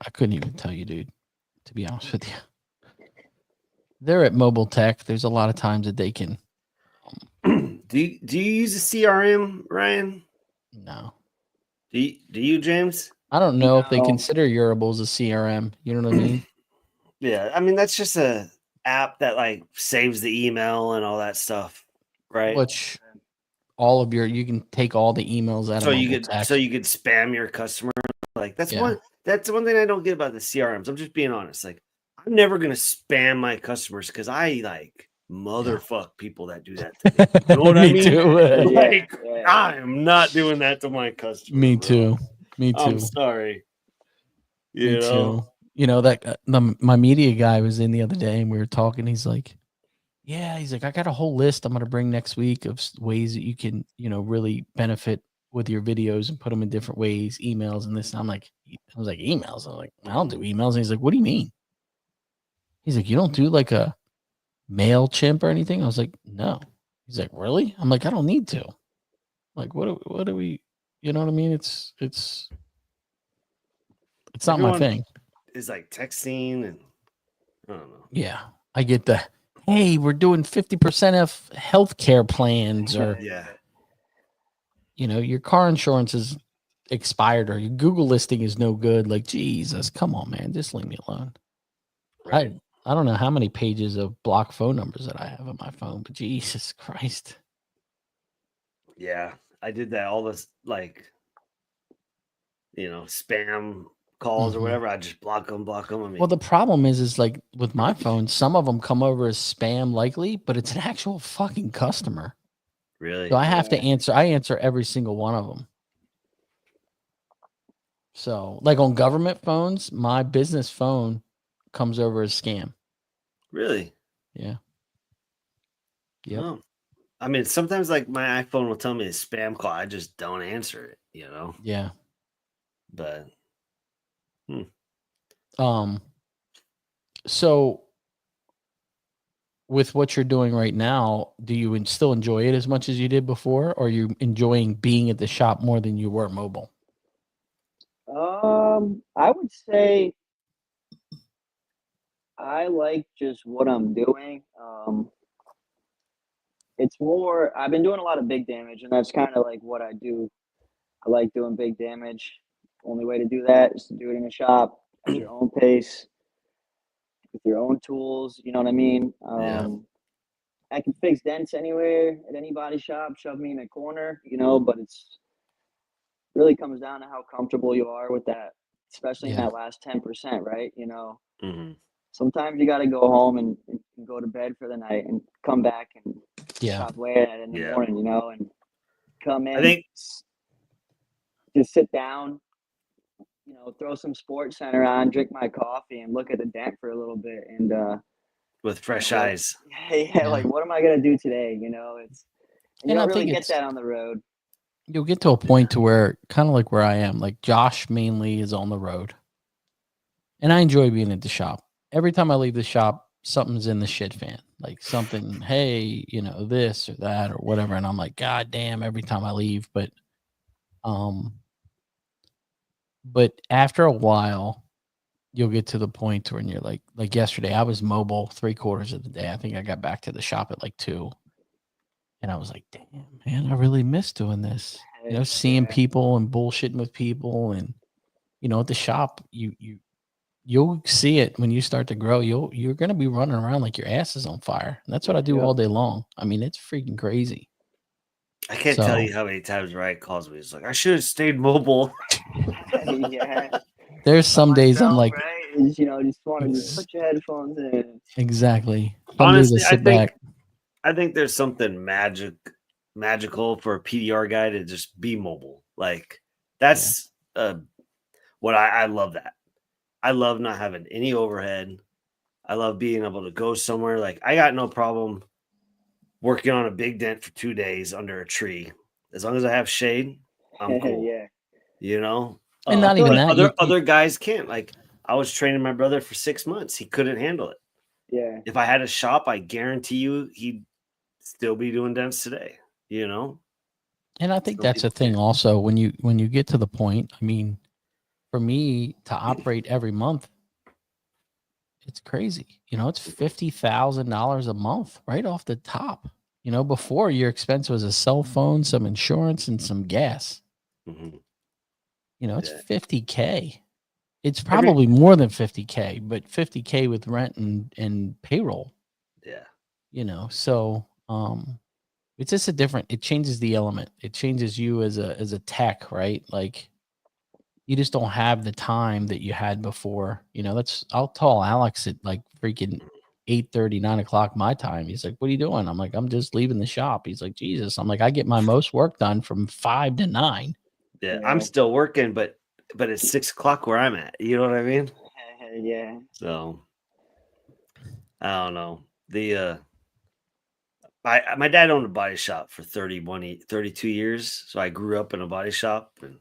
B: I couldn't even tell you, dude, to be honest with you. They're at Mobile Tech. There's a lot of times that they can.
C: Do you use a CRM, Ryan?
B: No.
C: Do you, James?
B: I don't know if they consider Urables a CRM. You know what I mean?
C: Yeah, I mean that's just a app that like saves the email and all that stuff, right?
B: Which all of your, you can take all the emails out
C: So
B: of
C: you
B: mobile
C: could
B: text.
C: so you could spam your customer. Like that's
B: Yeah.
C: one thing I don't get about the CRMs. I'm just being honest. Like I'm never gonna spam my customers because I like motherfuck people that do that to me. You know what I
B: Me
C: mean?
B: too.
C: Like
E: yeah.
C: I am not doing that to my customer.
B: Me
C: bro.
B: too. Me
C: I'm
B: too.
C: sorry.
B: Me
C: You know?
B: too. You know that my media guy was in the other day and we were talking. He's like, "Yeah," he's like, "I got a whole list I'm going to bring next week of ways that you can, really benefit with your videos and put them in different ways, emails and this." And I was like, "Emails?" I was like, "I don't do emails." And he's like, "What do you mean?" He's like, "You don't do like a MailChimp or anything?" I was like, "No." He's like, "Really?" I'm like, "I don't need to." Like, what do we? You know what I mean? It's not my
C: Everyone
B: thing.
C: is like texting and I don't know.
B: Yeah, I get the, hey, we're doing 50% of healthcare plans, or
C: Yeah.
B: your car insurance is expired, or your Google listing is no good. Like, Jesus, come on, man, just leave me alone.
C: Right.
B: I don't know how many pages of blocked phone numbers that I have on my phone, but Jesus Christ.
C: Yeah. I did that all this like spam calls or
B: Mhm.
C: whatever. I just block them. I mean,
B: Well, the problem is like with my phone, some of them come over as spam likely, but it's an actual fucking customer.
C: really?
B: So I have to
E: Yeah.
B: answer. I answer every single one of them. So, like on government phones, my business phone comes over as scam.
C: Really?
B: Yeah. Yep.
C: Oh. I mean, sometimes like my iPhone will tell me it's spam call. I just don't answer it,
B: Yeah.
C: But
B: So with what you're doing right now, do you still enjoy it as much as you did before, or are you enjoying being at the shop more than you were mobile?
E: I would say I like just what I'm doing. It's more, I've been doing a lot of big damage, and that's kind of like what I do. I like doing big damage. Only way to do that is to do it in a shop at your own pace with your own tools. You know what I mean?
C: yeah.
E: I can fix dents anywhere at any body shop. Shove me in a corner, but it's really comes down to how comfortable you are with that, especially in
B: Yeah.
E: that last 10%, right?
C: Hmm.
E: Sometimes you got to go home and go to bed for the night and come back and
B: Yeah.
E: stop wearing it in the
C: Yeah.
E: morning, and come
C: I
E: in,
C: think
E: just sit down, throw some Sports Center on, drink my coffee, and look at the dent for a little bit. And
C: with fresh
E: what,
C: eyes.
E: yeah, like what am I gonna do today? And you
B: And I
E: don't really
B: think
E: get that on the road.
B: you'll get to a point to where, kind of like where I am, like Josh mainly is on the road, and I enjoy being at the shop. Every time I leave the shop, something's in the shit fan, like something, hey, this or that or whatever. And I'm like, God damn, every time I leave. But after a while, you'll get to the point when you're like yesterday, I was mobile 3/4 of the day. I think I got back to the shop at like 2. And I was like, damn, man, I really miss doing this. Seeing
E: Yeah.
B: people and bullshitting with people. And, at the shop, you'll see it when you start to grow. You're gonna be running around like your ass is on fire. And that's what I do
E: Yep.
B: all day long. I mean, it's freaking crazy.
C: I can't
B: So
C: tell you how many times Ryan calls me. He's like, I should have stayed mobile.
E: Yeah.
B: there's some days I'm
E: Myself,
B: like,
E: right? Just want to just put your headphones in.
B: exactly. Some days I
C: Honestly,
B: sit back.
C: I think there's something magical for a PDR guy to just be mobile. Like that's what I love that. I love not having any overhead. I love being able to go somewhere. Like I got no problem working on a big dent for 2 days under a tree. As long as I have shade, I'm cool.
E: Yeah.
B: And
E: I
B: not
E: feel
B: even
E: like
B: that.
C: Other guys can't. Like I was training my brother for 6 months. He couldn't handle it.
E: Yeah.
C: If I had a shop, I guarantee you he'd still be doing dents today.
B: And I think
C: Some
B: that's a
C: people
B: thing
C: can't.
B: also when you get to the point. I mean, for me to operate every month, it's crazy. It's $50,000 a month right off the top. Before, your expense was a cell phone, some insurance, and some gas.
C: Mhm.
B: It's
C: Yeah.
B: $50K. It's probably more than $50K, but $50K with rent and payroll.
C: Yeah.
B: So It's just it changes the element. It changes you as a tech, right? Like you just don't have the time that you had before. I'll tell Alex at like freaking 8:30, 9 o'clock my time. He's like, "What are you doing?" I'm like, "I'm just leaving the shop." He's like, "Jesus." I'm like, "I get my most work done from 5 to 9."
C: Yeah, I'm still working, but it's 6 o'clock where I'm at. You know what I mean?
E: Yeah.
C: So I don't know. My dad owned a body shop for 32 years. So I grew up in a body shop and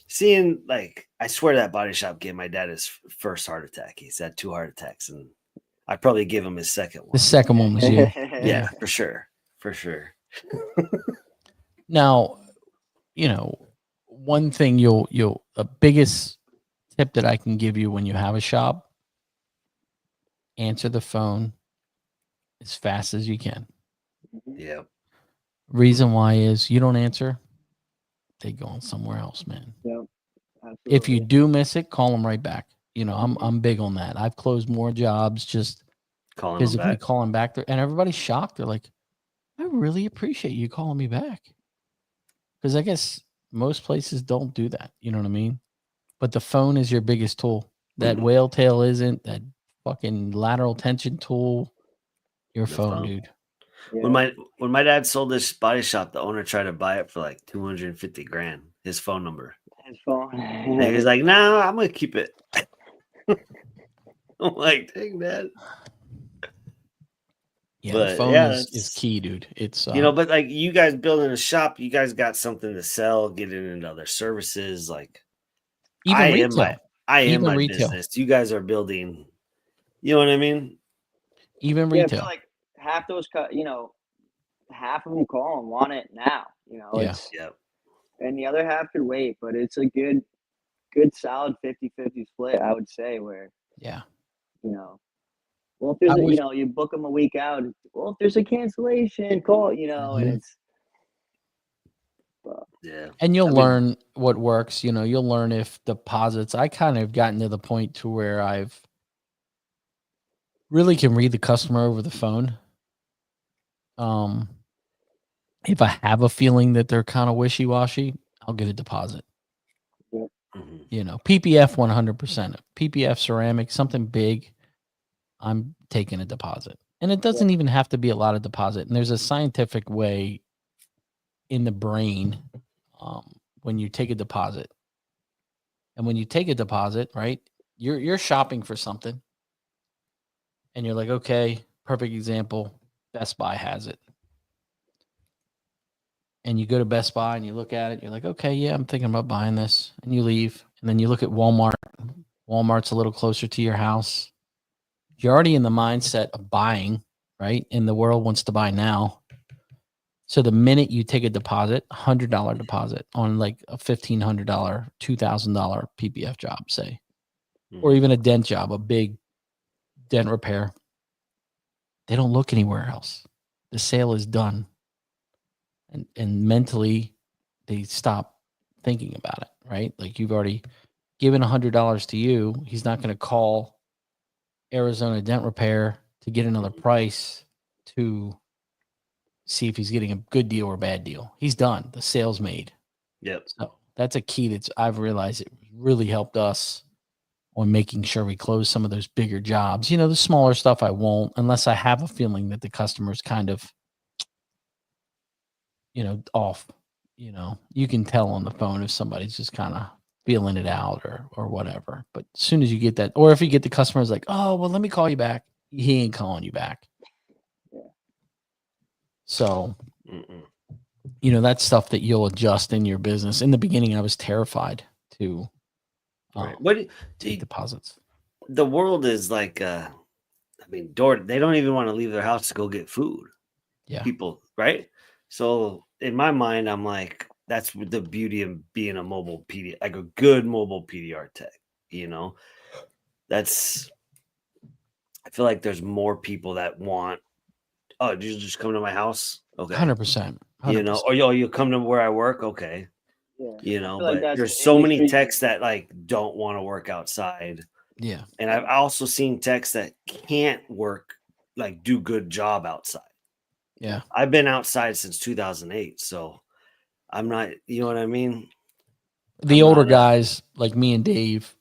C: seeing, like, I swear that body shop gave my dad his first heart attack. He's had 2 heart attacks, and I'd probably give him his second one.
B: The second one was you.
C: Yeah, for sure. For sure.
B: Now, one thing a biggest tip that I can give you when you have a shop, answer the phone as fast as you can.
C: Yeah.
B: Reason why is you don't answer, they going somewhere else, man.
E: Yep.
B: If you
E: Absolutely.
B: do miss it, call them right back. I'm big on that. I've closed more jobs just
C: Calling him
B: physically
C: back.
B: calling back there, and everybody's shocked. They're like, "I really appreciate you calling me back," because I guess most places don't do that. You know what I mean? But the phone is your biggest tool. That
C: Mhm.
B: whale tail isn't. That fucking lateral tension tool. Your
C: The
B: phone,
C: phone.
B: dude.
E: Yeah.
C: When my dad sold this body shop, the owner tried to buy it for like 250 grand. His phone number.
E: His phone.
C: And he was like, "No, I'm gonna keep it." I'm like, "Dang, Dad."
B: Yeah,
C: But
B: the phone
C: yeah,
B: is key, dude. It's
C: but like you guys building a shop, you guys got something to sell, getting into other services. Like
B: even retail.
C: I am
B: Even
C: my
B: retail.
C: business. You guys are building. You know what I mean?
B: Even
E: Yeah, I feel
B: retail.
E: like half those, half of them call and want it now.
B: Yeah.
E: It's
C: Yep.
E: and the other half could wait, but it's a good solid 50-50 split, I would say, where
B: Yeah.
E: well, if there's
B: I wish
E: you book them a week out, well, if there's a cancellation, call, and
B: Mhm.
E: it's
C: Yeah.
B: And you'll
C: I mean,
B: learn what works. You'll learn if deposits. I kind of gotten to the point to where I've really can read the customer over the phone. If I have a feeling that they're kind of wishy washy, I'll get a deposit.
C: mhm.
B: PPF 100%. PPF ceramic, something big, I'm taking a deposit. And it doesn't even have to be a lot of deposit. And there's a scientific way in the brain when you take a deposit. And when you take a deposit, right, you're shopping for something. And you're like, okay, perfect example. Best Buy has it. And you go to Best Buy and you look at it. You're like, okay, yeah, I'm thinking about buying this. And you leave. And then you look at Walmart. Walmart's a little closer to your house. You're already in the mindset of buying, right? And the world wants to buy now. So the minute you take a deposit, $100 deposit on like a $1,500, $2,000 PPF job, say, or even a dent job, a big dent repair, they don't look anywhere else. The sale is done. And mentally, they stop thinking about it, right? Like you've already given $100 to you. He's not going to call Arizona Dent Repair to get another price to see if he's getting a good deal or bad deal. He's done. The sale's made.
C: Yep.
B: So that's a key I've realized it really helped us on making sure we close some of those bigger jobs. The smaller stuff I won't unless I have a feeling that the customer's kind of, off. You can tell on the phone if somebody's just kind of feeling it out or whatever. But as soon as you get that, or if you get the customer's like, oh, well, let me call you back. He ain't calling you back. So, that's stuff that you'll adjust in your business. In the beginning, I was terrified to
C: Right. What do
B: take deposits.
C: The world is like, they don't even want to leave their house to go get food.
B: Yeah.
C: People, right? So in my mind, I'm like, that's the beauty of being a mobile PD, like a good mobile PDR tech. I feel like there's more people that want. Oh, did you just come to my house? Okay,
B: 100%.
C: or you'll come to where I work. Okay,
E: Yeah.
C: but there's so many techs that like don't want to work outside.
B: Yeah,
C: and I've also seen techs that can't work, like do good job outside.
B: Yeah.
C: I've been outside since 2008, so I'm not. You know what I mean?
B: The
C: I'm
B: older
C: not,
B: guys like me and Dave,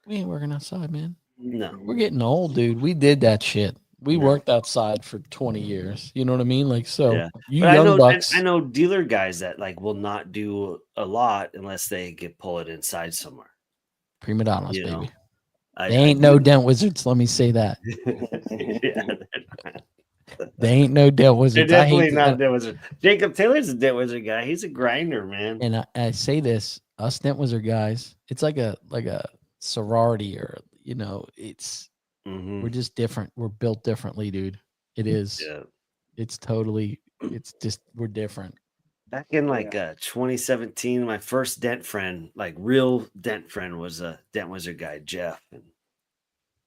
B: we ain't working outside, man.
C: No.
B: We're getting old, dude. We did that shit. We
C: No.
B: worked outside for 20 years. You know what I mean? Like, so
C: Yeah.
B: you
C: But
B: young bucks.
C: I know dealer guys that like will not do a lot unless they get pull it inside somewhere.
B: Prima donnas,
C: You know,
B: baby.
C: I
B: They ain't no
C: do-
B: dent wizards. Let me say that.
C: yeah,
B: They ain't no dent
C: they're
B: wizards. I hate
C: definitely not a
B: that.
C: dent wizard. Jacob Taylor's a dent wizard guy. He's a grinder, man.
B: And I say this, us dent wizard guys, it's like a sorority, or it's
C: Mhm.
B: we're just different. We're built differently, dude. It is.
C: Yeah.
B: It's totally. It's just we're different.
C: Back in
E: Yeah.
C: 2017, my first dent friend, like real dent friend, was a dent wizard guy, Jeff,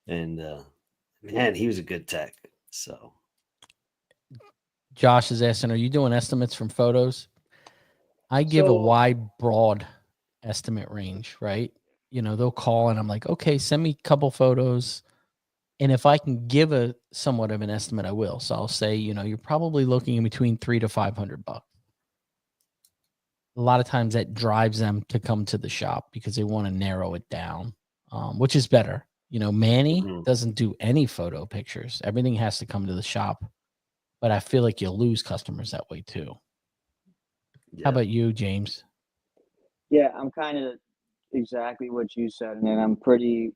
C: and man, he was a good tech. So
B: Josh is asking, are you doing estimates from photos? I give a
E: So-
B: wide, broad estimate range, right? They'll call and I'm like, okay, send me a couple photos. And if I can give a somewhat of an estimate, I will. So I'll say, you're probably looking in between $300 to $500. A lot of times that drives them to come to the shop because they want to narrow it down, which is better. Manny
C: Mhm.
B: doesn't do any photo pictures. Everything has to come to the shop. But I feel like you'll lose customers that way too.
C: yeah.
B: How about you, James?
E: Yeah, I'm kind of exactly what you said, and then I'm pretty,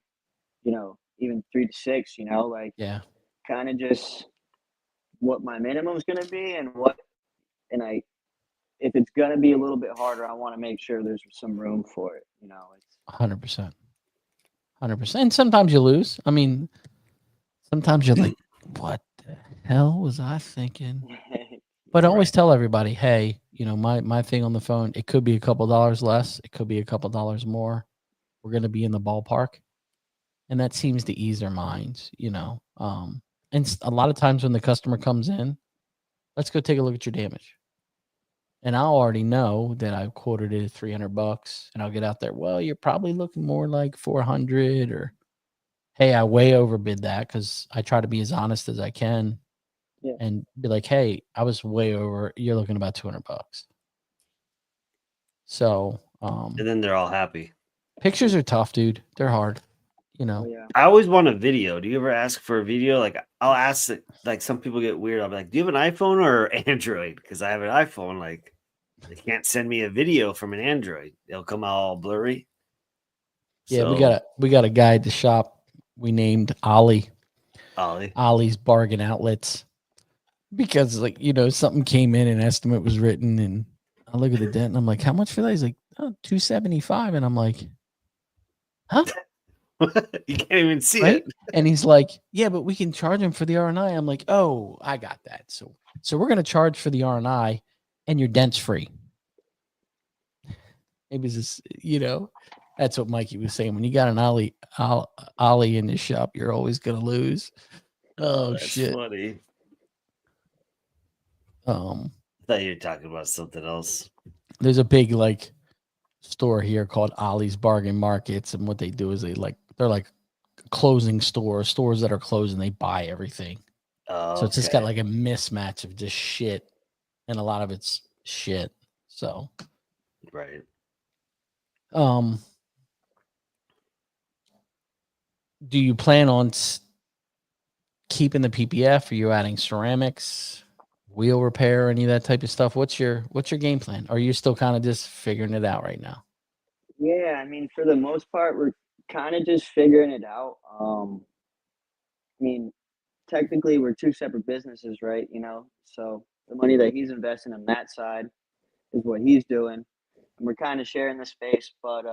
E: even 3 to 6, like
B: Yeah.
E: kind of just what my minimum is going to be, and if it's going to be a little bit harder, I want to make sure there's some room for it. It's
B: 100%. 100%. And sometimes you lose. I mean, sometimes you're like, what the hell was I thinking? But I always tell everybody, hey, my thing on the phone, it could be a couple dollars less. It could be a couple dollars more. We're going to be in the ballpark. And that seems to ease their minds, And a lot of times when the customer comes in, let's go take a look at your damage. And I'll already know that I've quoted it at $300, and I'll get out there. Well, you're probably looking more like 400, or hey, I way overbid that, because I try to be as honest as I can.
E: Yeah.
B: And be like, hey, I was way over. You're looking about $200. So,
C: And then they're all happy.
B: pictures are tough, dude. They're hard.
E: oh, yeah.
C: I always want a video. Do you ever ask for a video? Like I'll ask it, like some people get weird. I'll be like, do you have an iPhone or Android? Because I have an iPhone. Like they can't send me a video from an Android. They'll come out all blurry.
B: Yeah,
C: So,
B: we got a guy at the shop we named Ollie.
C: Ollie.
B: Ollie's Bargain Outlets, because something came in, an estimate was written, and I look at the dent and I'm like, how much for that? He's like, oh, $275, and I'm like, huh?
C: You can't even see
B: Right?
C: it.
B: And he's like, yeah, but we can charge him for the R&I. I'm like, oh, I got that. So we're gonna charge for the R&I, and your dent's free. It was just, that's what Mikey was saying. When you got an Ollie in the shop, you're always gonna lose. Oh
C: That's
B: shit.
C: funny.
B: I
C: thought you were talking about something else.
B: There's a big store here called Ollie's Bargain Markets, and what they do is they're like closing stores that are closing. They buy everything,
C: Oh,
B: so it's just got like a mismatch of just shit, and a lot of it's shit. So,
C: right.
B: Do you plan on keeping the PPF? Are you adding ceramics, wheel repair, any of that type of stuff? What's your game plan? Or are you still kind of just figuring it out right now?
E: Yeah, I mean, for the most part, we're kind of just figuring it out. I mean, technically, we're two separate businesses, right? So the money that he's investing on that side is what he's doing, and we're kind of sharing the space. But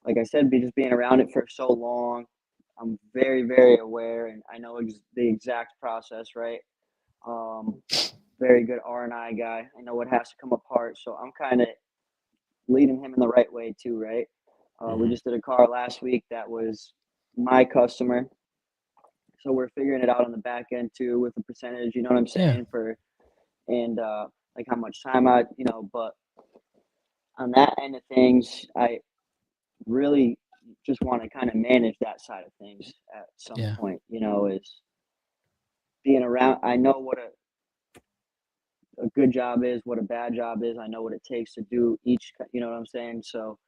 E: like I said, just being around it for so long, I'm very, very aware, and I know the exact process, right? Very good R&I guy. I know what has to come apart, so I'm kind of leading him in the right way too, right? We just did a car last week that was my customer, so we're figuring it out on the back end too with the percentage. You know what I'm saying? And like how much time but on that end of things, I really just want to kind of manage that side of things at some point. Is being around, I know what a good job is, what a bad job is. I know what it takes to do each, you know what I'm saying? So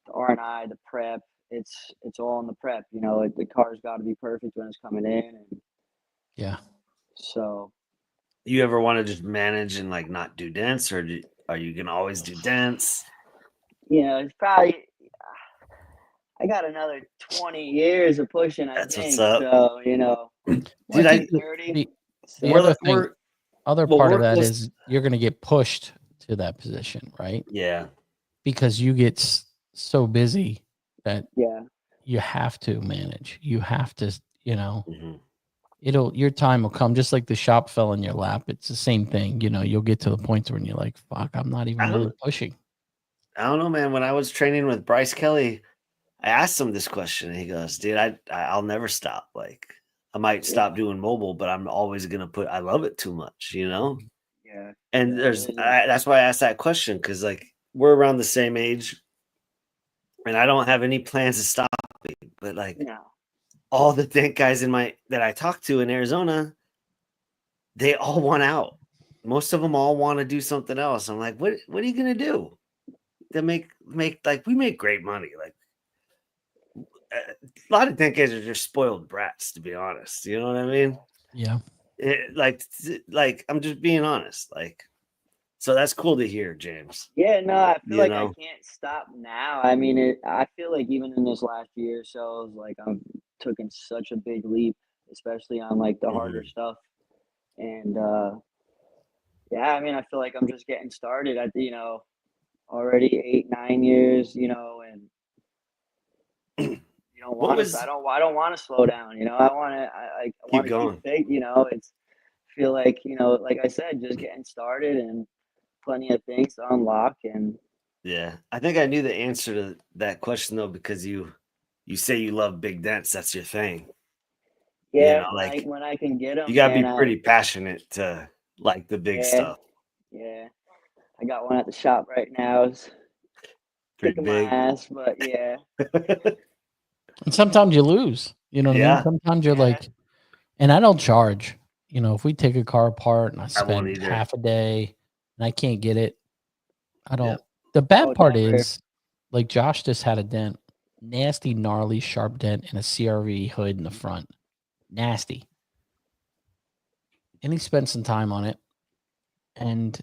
E: the R&I, the prep, it's all in the prep. You know, the car's got to be perfect when it's coming in, and
B: Yeah.
E: so
C: You ever want to just manage and like not do dents, or are you gonna always do dents?
E: you know, it's probably I got another 20 years of pushing, I
C: That's what's
E: think.
C: up.
E: So, you know,
B: Well,
C: Dude,
B: I
C: I
B: think
E: 30.
B: the
E: So,
B: other thing, other
C: well,
B: part of
C: we're
B: that
C: close-
B: is you're going to get pushed to that position, right?
C: yeah.
B: Because you get so busy that
E: yeah.
B: you have to manage. You have to, you know,
C: Mhm.
B: your time will come just like the shop fell in your lap. It's the same thing. You know, you'll get to the point when you're like, fuck, I'm not even really pushing.
C: I don't know, man. When I was training with Bryce Kelly, I asked him this question, and he goes, "Dude, I'll never stop. Like, I might stop doing mobile, but I'm always gonna put. I love it too much, you know."
E: Yeah.
C: And
E: Yeah,
C: that's why I asked that question, because like we're around the same age, and I don't have any plans to stop. But like
E: no.
C: all the dent guys that I talk to in Arizona, they all want out. Most of them all want to do something else. I'm like, what are you gonna do to make like we make great money? Like a lot of dent guys are just spoiled brats, to be honest. You know what I mean?
B: Yeah.
C: Like I'm just being honest. Like, so that's cool to hear, James.
E: Yeah, no, I feel
C: You
E: like
C: know?
E: I can't stop now. I mean, I feel like even in this last year or so, it's like I'm taking such a big leap, especially on like the harder
C: Mhm.
E: stuff. And yeah, I mean, I feel like I'm just getting started. You know, already 8, 9 years. You know, and you don't
C: What
E: want to.
C: was
E: I don't want to slow down. You know, I want to. I
C: keep
E: want to keep
C: going?
E: big. You know, it's feel like like I said, just getting started and plenty of things to unlock. And
C: Yeah. I think I knew the answer to that question though, because you say you love big dents. That's your thing. You
E: yeah,
C: know, like
E: when I can get
C: you
E: them,
C: gotta be
E: man,
C: pretty passionate to like the big
E: yeah,
C: stuff.
E: yeah. I got one at the shop right now. It's
C: Pretty
E: kicking my
C: big.
E: ass, but yeah,
B: And sometimes you lose. You know what I mean?
C: Yeah.
B: Sometimes you're
E: yeah,
B: like, and I don't charge. You know, if we take a car apart and I
C: I won't
B: spend
C: either.
B: half a day and I can't get it, I don't.
C: Yep.
B: The bad
E: oh,
B: part
E: never,
B: is, like Josh just had a dent, nasty, gnarly, sharp dent in a CRV hood in the front, nasty. And he spent some time on it, and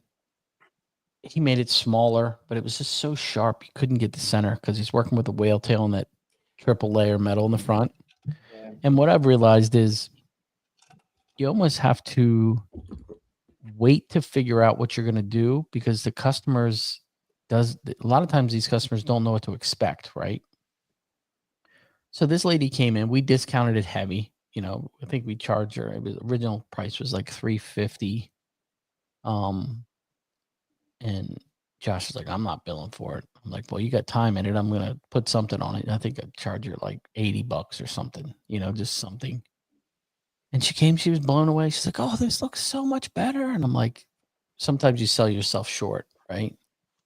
B: he made it smaller, but it was just so sharp you couldn't get the center because he's working with a whale tail and that triple layer metal in the front.
E: yeah,
B: And what I've realized is you almost have to wait to figure out what you're going to do because the customers does a lot of times these customers don't know what to expect, right? So this lady came in, we discounted it heavy. You know, I think we charged her. It was original price was like $350. And Josh is like, I'm not billing for it. I'm like, well, you got time in it. I'm gonna put something on it. I think I'd charge her like $80 or something, you know, just something. And she came, she was blown away. She's like, oh, this looks so much better. And I'm like, sometimes you sell yourself short, right?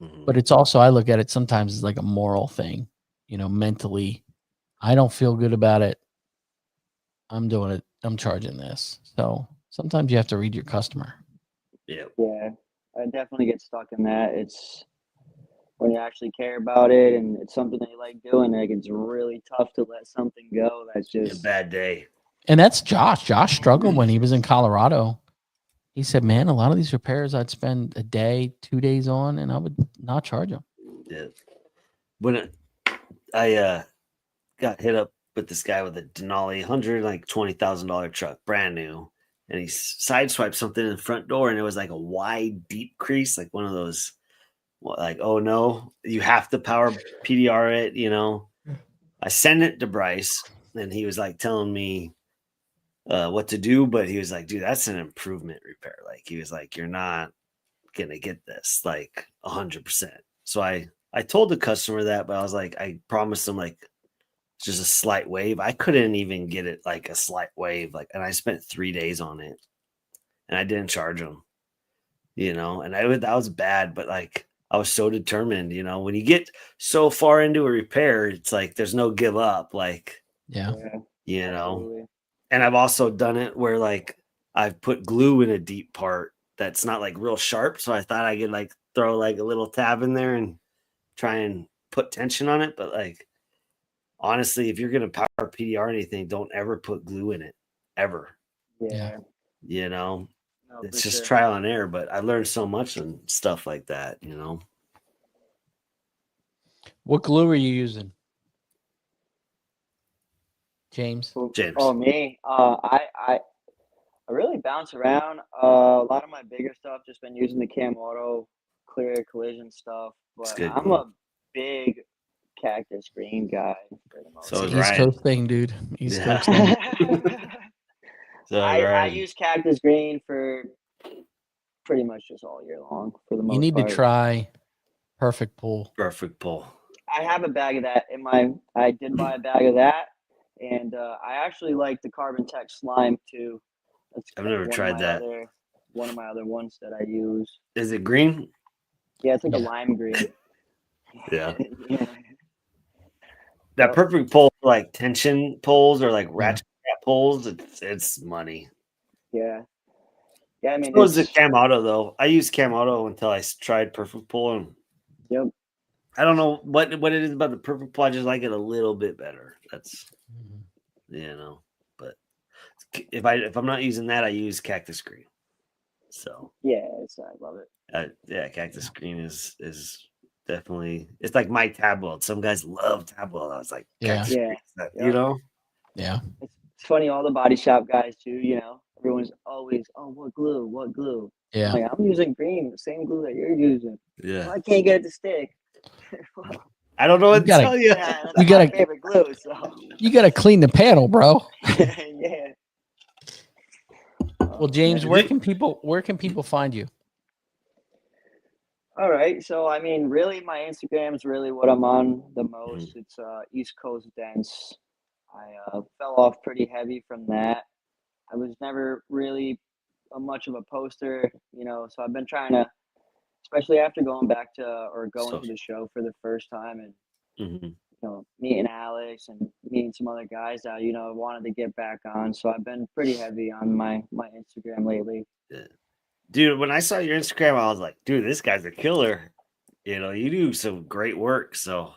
C: Mhm.
B: But it's also, I look at it sometimes as like a moral thing, you know, mentally. I don't feel good about it. I'm doing it. I'm charging this. So sometimes you have to read your customer.
C: Yeah.
E: yeah. I definitely get stuck in that. It's when you actually care about it and it's something that you like doing. Like it's really tough to let something go. That's
C: A
E: just
C: bad day.
B: And that's Josh. Josh struggled when he was in Colorado. He said, man, a lot of these repairs I'd spend a day, 2 days on, and I would not charge them.
C: Yeah. When I got hit up with this guy with a Denali $120,000 truck, brand new, and he sideswiped something in the front door, and it was like a wide, deep crease, like one of those, like, oh no, you have to power PDR it, you know. I sent it to Bryce, and he was like telling me what to do, but he was like, dude, that's an improvement repair. Like he was like, you're not gonna get this like 100%. So I told the customer that, but I was like, I promised him like just a slight wave. I couldn't even get it like a slight wave, like, and I spent 3 days on it, and I didn't charge him, you know, and that was bad, but like I was so determined, you know, when you get so far into a repair, it's like there's no give up, like,
B: Yeah.
E: yeah,
C: you know.
E: absolutely.
C: And I've also done it where like I've put glue in a deep part that's not like real sharp. So I thought I could like throw like a little tab in there and try and put tension on it. But like, honestly, if you're going to power PDR anything, don't ever put glue in it ever.
E: Yeah.
C: You know,
E: No,
C: it's
E: for
C: just
E: sure.
C: trial and error, but I learned so much and stuff like that, you know.
B: What glue are you using, James?
C: James.
E: Oh, me. I really bounce around. A lot of my bigger stuff just been using the Cam Auto clear collision stuff,
C: It's
E: but
C: good
E: I'm
C: glue.
E: a big Cactus Green guy for the most
C: So is
B: East
C: Ryan.
B: Coast thing, dude. East
C: Yeah.
B: Coast thing.
C: So
E: I
C: Ryan.
E: use Cactus Green for pretty much just all year long for the most
B: You need
E: part.
B: to try Perfect Pull.
C: Perfect pull.
E: I have a bag of that in my. I did buy a bag of that, and I actually like the Carbon Tech Slime too. That's
C: I've never tried that.
E: One of my other ones that I use.
C: Is it green?
E: Yeah, it's like a
B: Yeah.
E: lime green.
C: Yeah.
E: Yeah.
C: That
E: Yep.
C: perfect pull, like tension pulls or like
B: Yeah.
C: ratchet pulls, it's money.
E: Yeah. Yeah, I mean,
C: So is the
E: it's,
C: Cam Auto though. I used Cam Auto until I tried perfect pull, and
E: yep.
C: I don't know what it is about the perfect pull. I just like it a little bit better. That's you know. But if I'm not using that, I use Cactus Green. So
E: Yeah, I love it.
C: yeah, Cactus Green is definitely, it's like my tab weld. Some guys love tab weld. I was like,
B: Yeah.
C: Cactus
E: Yeah.
C: Green, you
E: Yep.
C: know.
B: Yeah.
E: It's funny, all the body shop guys too, you know, everyone's always, oh, what glue? What glue?
B: Yeah.
E: I'm like, I'm using green, the same glue that you're using.
C: Yeah.
E: Well, I can't get it to stick. Well,
C: I don't know what to
B: gotta-
C: tell you.
E: yeah, that's
B: You
E: my
B: gotta-
E: favorite glue. So
B: You got to clean the panel, bro.
E: yeah.
B: Well, James,
E: man.
B: where can people find you?
E: All right. So I mean, really, my Instagram is really what I'm on the most. It's East Coast Dents. I fell off pretty heavy from that. I was never really much of a poster, you know. So I've been trying to, especially after going back to or going to the show for the first time, and
C: Mhm.
E: you know, meeting Alex and meeting some other guys that you know wanted to get back on. So I've been pretty heavy on my Instagram lately.
C: Yeah. Dude, when I saw your Instagram, I was like, dude, this guy's a killer. You know, you do some great work. So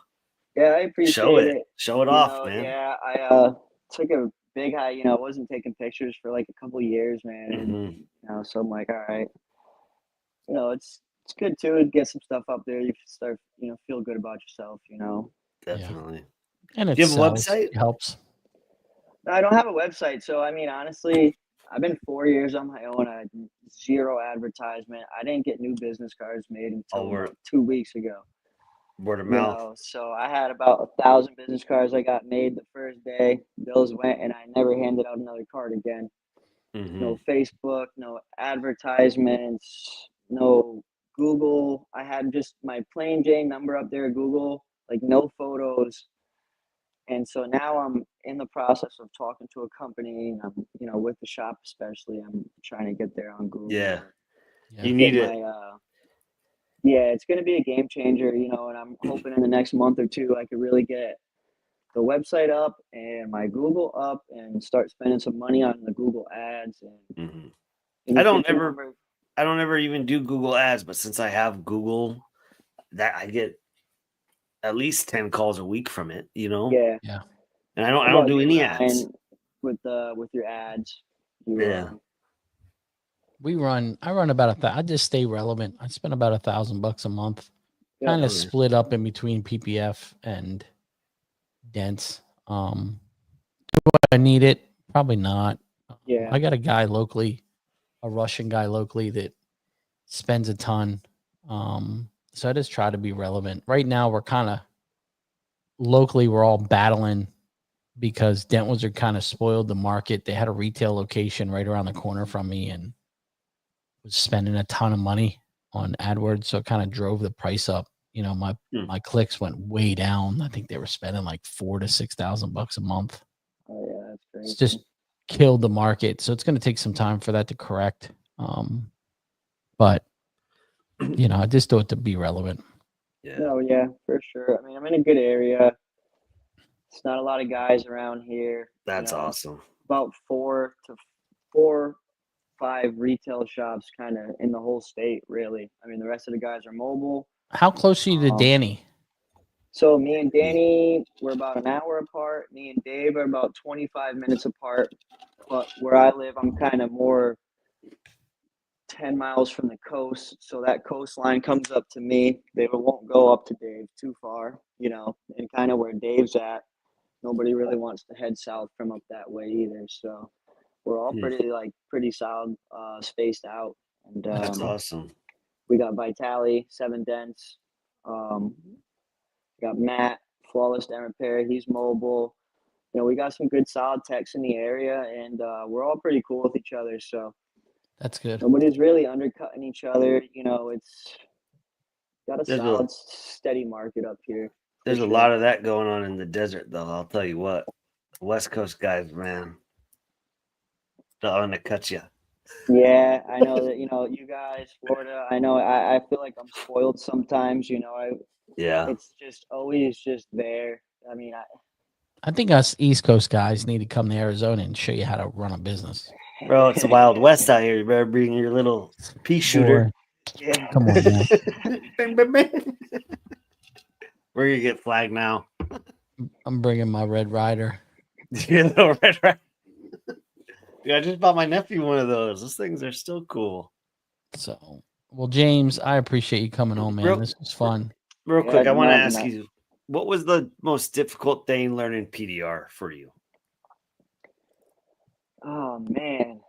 E: Yeah, I appreciate
C: show it.
E: it.
C: Show it
E: You
C: off,
E: know,
C: man.
E: yeah, I took a big high. You know, wasn't taking pictures for like a couple years, man. And
C: Mhm.
E: you know, so I'm like, all right, you know, it's good to get some stuff up there. You start, you know, feel good about yourself. You know,
C: Definitely.
B: And it
C: Do you have a
B: sells.
C: website?
B: It helps.
E: I don't have a website, so I mean, honestly, I've been 4 years on my own. I had zero advertisement. I didn't get new business cards made until
C: word.
E: about 2 weeks ago.
C: Word of
E: You
C: mouth.
E: know, so I had about 1,000 business cards I got made the first day. Those went, and I never handed out another card again.
C: Mhm.
E: No Facebook, no advertisements, no Google. I had just my plain Jane number up there, Google, like no photos. And so now I'm in the process of talking to a company, and I'm, you know, with the shop especially, I'm trying to get there on Google.
C: Yeah.
B: Yeah.
C: You need
E: Get
C: it.
E: my, yeah, it's going to be a game changer, you know, and I'm hoping in the next month or two I could really get the website up and my Google up and start spending some money on the Google ads. And
C: Mhm.
E: in
C: I
E: the
C: don't
E: future,
C: ever even do Google ads, but since I have Google, that I get at least 10 calls a week from it, you know?
E: yeah.
C: And I
E: How
C: don't
E: about
C: do
E: you,
C: any ads.
E: Ryan, with your ads? You,
C: Yeah.
B: I run about I just stay relevant. I spend about $1,000 a month,
E: yeah,
B: kind of
C: Okay.
B: split up in between PPF and dents. Do I need it? Probably not.
E: yeah,
B: I got a guy locally, a Russian guy locally that spends a ton. So I just try to be relevant. Right now, we're kind of locally, we're all battling because Dent Wizard kind of spoiled the market. They had a retail location right around the corner from me and was spending a ton of money on AdWords. So it kind of drove the price up. You know, my clicks went way down. I think they were spending like $4,000 to $6,000 a month.
E: oh yeah, that's great.
B: It's just killed the market. So it's going to take some time for that to correct. But you know, I just do it to be relevant.
C: Yeah.
E: No, yeah, for sure. I mean, I'm in a good area. It's not a lot of guys around here.
C: That's
E: you know,
C: awesome.
E: About four 5 retail shops kind of in the whole state, really. I mean, the rest of the guys are mobile.
B: How close are you to Danny?
E: So me and Danny, we're about an hour apart. Me and Dave are about 25 minutes apart. But where I live, I'm kind of more 10 miles from the coast. So that coastline comes up to me. They won't go up to Dave too far, you know, and kind of where Dave's at. Nobody really wants to head south from up that way either. So we're all pretty solid, spaced out. And
C: That's awesome.
E: we got Vitali, 7 Dents. Got Matt, Flawless Dent Repair. He's mobile. You know, we got some good solid techs in the area, and we're all pretty cool with each other. So
B: That's good.
E: nobody's really undercutting each other. You know, it's got a
C: There's
E: solid, steady market up here.
C: There's a
E: sure.
C: lot of that going on in the desert, though. I'll tell you what, West Coast guys, man, they're gonna cut you.
E: Yeah, I know that. You know, you guys, Florida. I know. I feel like I'm spoiled sometimes. You know,
C: Yeah,
E: it's just always just there. I mean,
B: I think us East Coast guys need to come to Arizona and show you how to run a business.
C: bro, it's the Wild West out here. You better bring your little pea shooter.
E: Yeah.
B: Come on, man.
C: Bang, bang, bang. We're gonna get flagged now.
B: I'm bringing my Red Rider.
C: Your little red right. Yeah, I just bought my nephew one of those. Those things are still cool.
B: So, well, James, I appreciate you coming on, man. This was fun.
C: Real quick,
E: Yeah,
C: I want to
E: no,
C: ask
E: no.
C: you, what was the most difficult thing learning PDR for you?
E: Oh man,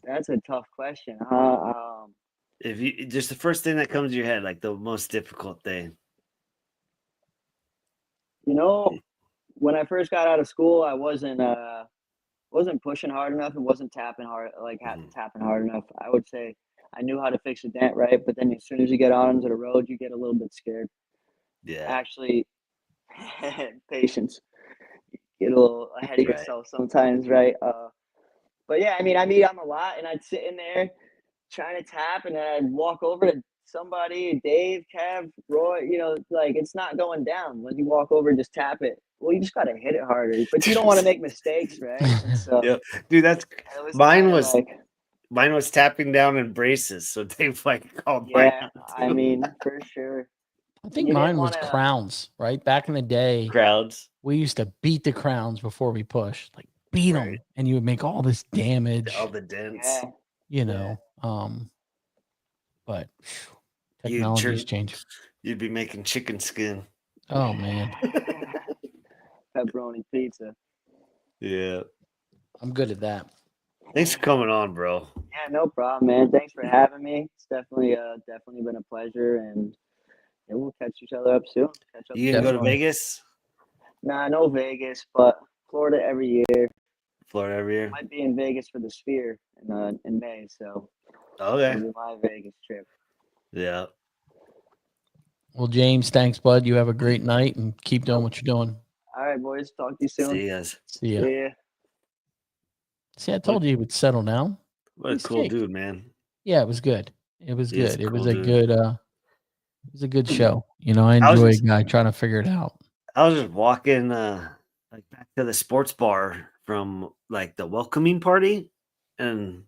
E: that's a tough question.
C: If you just the first thing that comes to your head, like the most difficult thing.
E: You know, when I first got out of school, I wasn't pushing hard enough and wasn't tapping hard enough. I would say I knew how to fix a dent, right? But then as soon as you get out onto the road, you get a little bit scared.
C: Yeah,
E: Actually, patience. Get a little ahead of
C: Right.
E: yourself sometimes, right? But yeah, I mean, I meet them a lot, and I'd sit in there trying to tap, and then I'd walk over to somebody, Dave, Kev, Roy. You know, like it's not going down when you walk over and just tap it. Well, you just gotta hit it harder, but you don't want to make mistakes, right? And so,
C: Yep. Dude, that's
E: it
C: mine
E: kinda
C: was
E: like,
C: mine was tapping down in braces, so Dave like called mine
E: yeah.
C: out
E: I
C: too.
E: mean, for sure.
B: I think
E: You didn't
B: mine was
E: wanna-
B: crowns, right? Back in the day,
C: crowds.
B: we used to beat the crowns before we pushed, like beat them,
C: Right.
B: and you would make all this damage,
C: All the dents.
E: Yeah.
B: you know. But
C: You'd
B: technology's
C: turn-
B: changed.
C: You'd be making chicken skin.
B: Oh man,
E: Pepperoni pizza.
C: Yeah.
B: I'm good at that.
C: Thanks for coming on, bro.
E: Yeah, no problem, man. Thanks for having me. It's definitely been a pleasure, and yeah, we'll catch each other up soon. Catch up
C: You gonna go to
B: Definitely.
C: Vegas?
E: Nah, no Vegas, but Florida every year.
C: Florida every year?
E: Might be in Vegas for the Sphere in May, so
C: Okay.
E: it'll be my Vegas trip.
C: Yeah.
B: Well, James, thanks, bud. You have a great night and keep doing what you're doing.
E: All right, boys. Talk to you soon.
C: See you guys.
B: See ya.
E: Yeah.
B: See, I told you he would settle down.
C: What a
B: He's
C: cool
B: kicked.
C: dude, man.
B: Yeah, it was good. It was
C: He is
B: good. It
C: a
B: was
C: cool
B: a
C: dude.
B: good it was a good show. You know, I
C: I was
B: enjoy a
C: just-
B: guy trying to figure it out.
C: I was just walking like back to the sports bar from like the welcoming party, and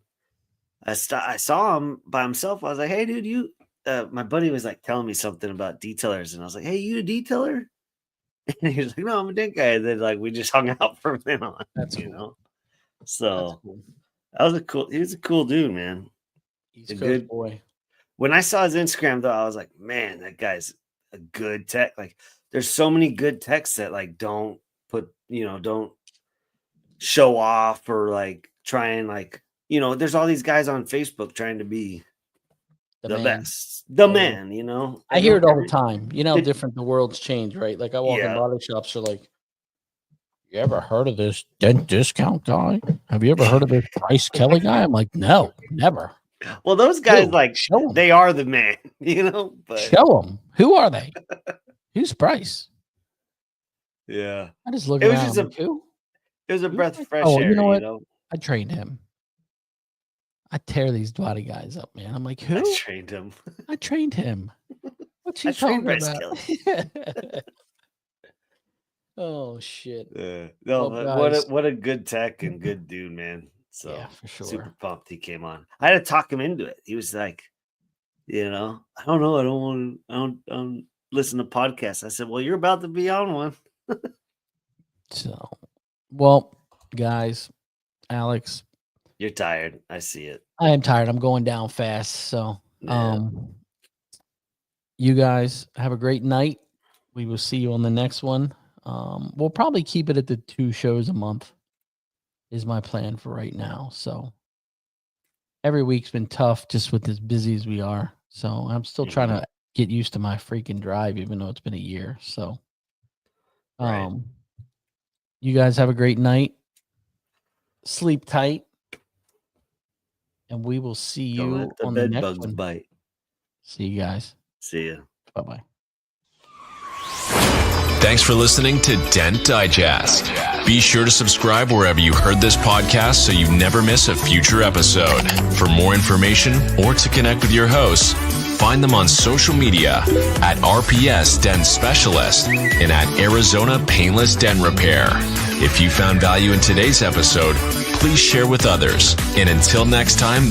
C: I saw him by himself. I was like, "Hey, dude, you." My buddy was like telling me something about detailers, and I was like, "Hey, you a detailer?" And he was like, "No, I'm a dent guy." And then like we just hung out from then on.
B: That's
C: you
B: cool.
C: know.
B: That's
C: So
B: cool.
C: that was a cool. He was a cool dude, man.
B: East
C: a
B: Coast
C: good-
B: boy.
C: When I saw his Instagram, though, I was like, "Man, that guy's a good tech." Like, there's so many good techs that like don't show off or like try and like there's all these guys on Facebook trying to be the
B: man.
C: best, the
B: Totally.
C: man.
B: I hear it all the time. You know how
C: It-
B: different the world's changed, right? Like I walk in
C: Yeah.
B: body shops, are like, you ever heard of this dent discount guy? Have you ever heard of this Bryce Kelly guy? I'm like, no, never.
C: Well, those guys
B: Dude,
C: like
B: show 'em.
C: they are the man, But
B: Show them. Who are they? Who's Bryce?
C: yeah,
B: I just look
C: It was
B: around.
C: just
B: I'm like, who?
C: it was a breath of fresh
B: Oh,
C: air.
B: you know what? I trained him. I tear these body guys up, man. I'm like, who?
C: I trained him.
B: I trained him. What's he
C: I trained
B: talking
C: Bryce
B: about? Oh shit.
C: No,
B: Well,
C: but
B: guys-
C: what a good tech and good dude, man. So
B: Yeah, for sure.
C: super pumped he came on. I had to talk him into it. He was like, I don't know. I don't listen to podcasts. I said, well, you're about to be on one.
B: So, well, guys, Alex,
C: You're tired. I see it.
B: I am tired. I'm going down fast. So,
C: Yeah.
B: you guys have a great night. We will see you on the next one. We'll probably keep it at the 2 shows a month is my plan for right now. So every week's been tough just with as busy as we are. So I'm still trying to get used to my freaking drive, even though it's been a year. So,
C: Right.
B: you guys have a great night. Sleep tight. And we will see
C: Don't
B: you
C: let the
B: on the
C: bed
B: next
C: bugs
B: one.
C: bite.
B: See you guys.
C: See ya.
B: Bye-bye.
A: Thanks for listening to Dent Digest. Be sure to subscribe wherever you heard this podcast so you never miss a future episode. For more information or to connect with your hosts, find them on social media at RPS Dent Specialist and at Arizona Paintless Dent Repair. If you found value in today's episode, please share with others. And until next time,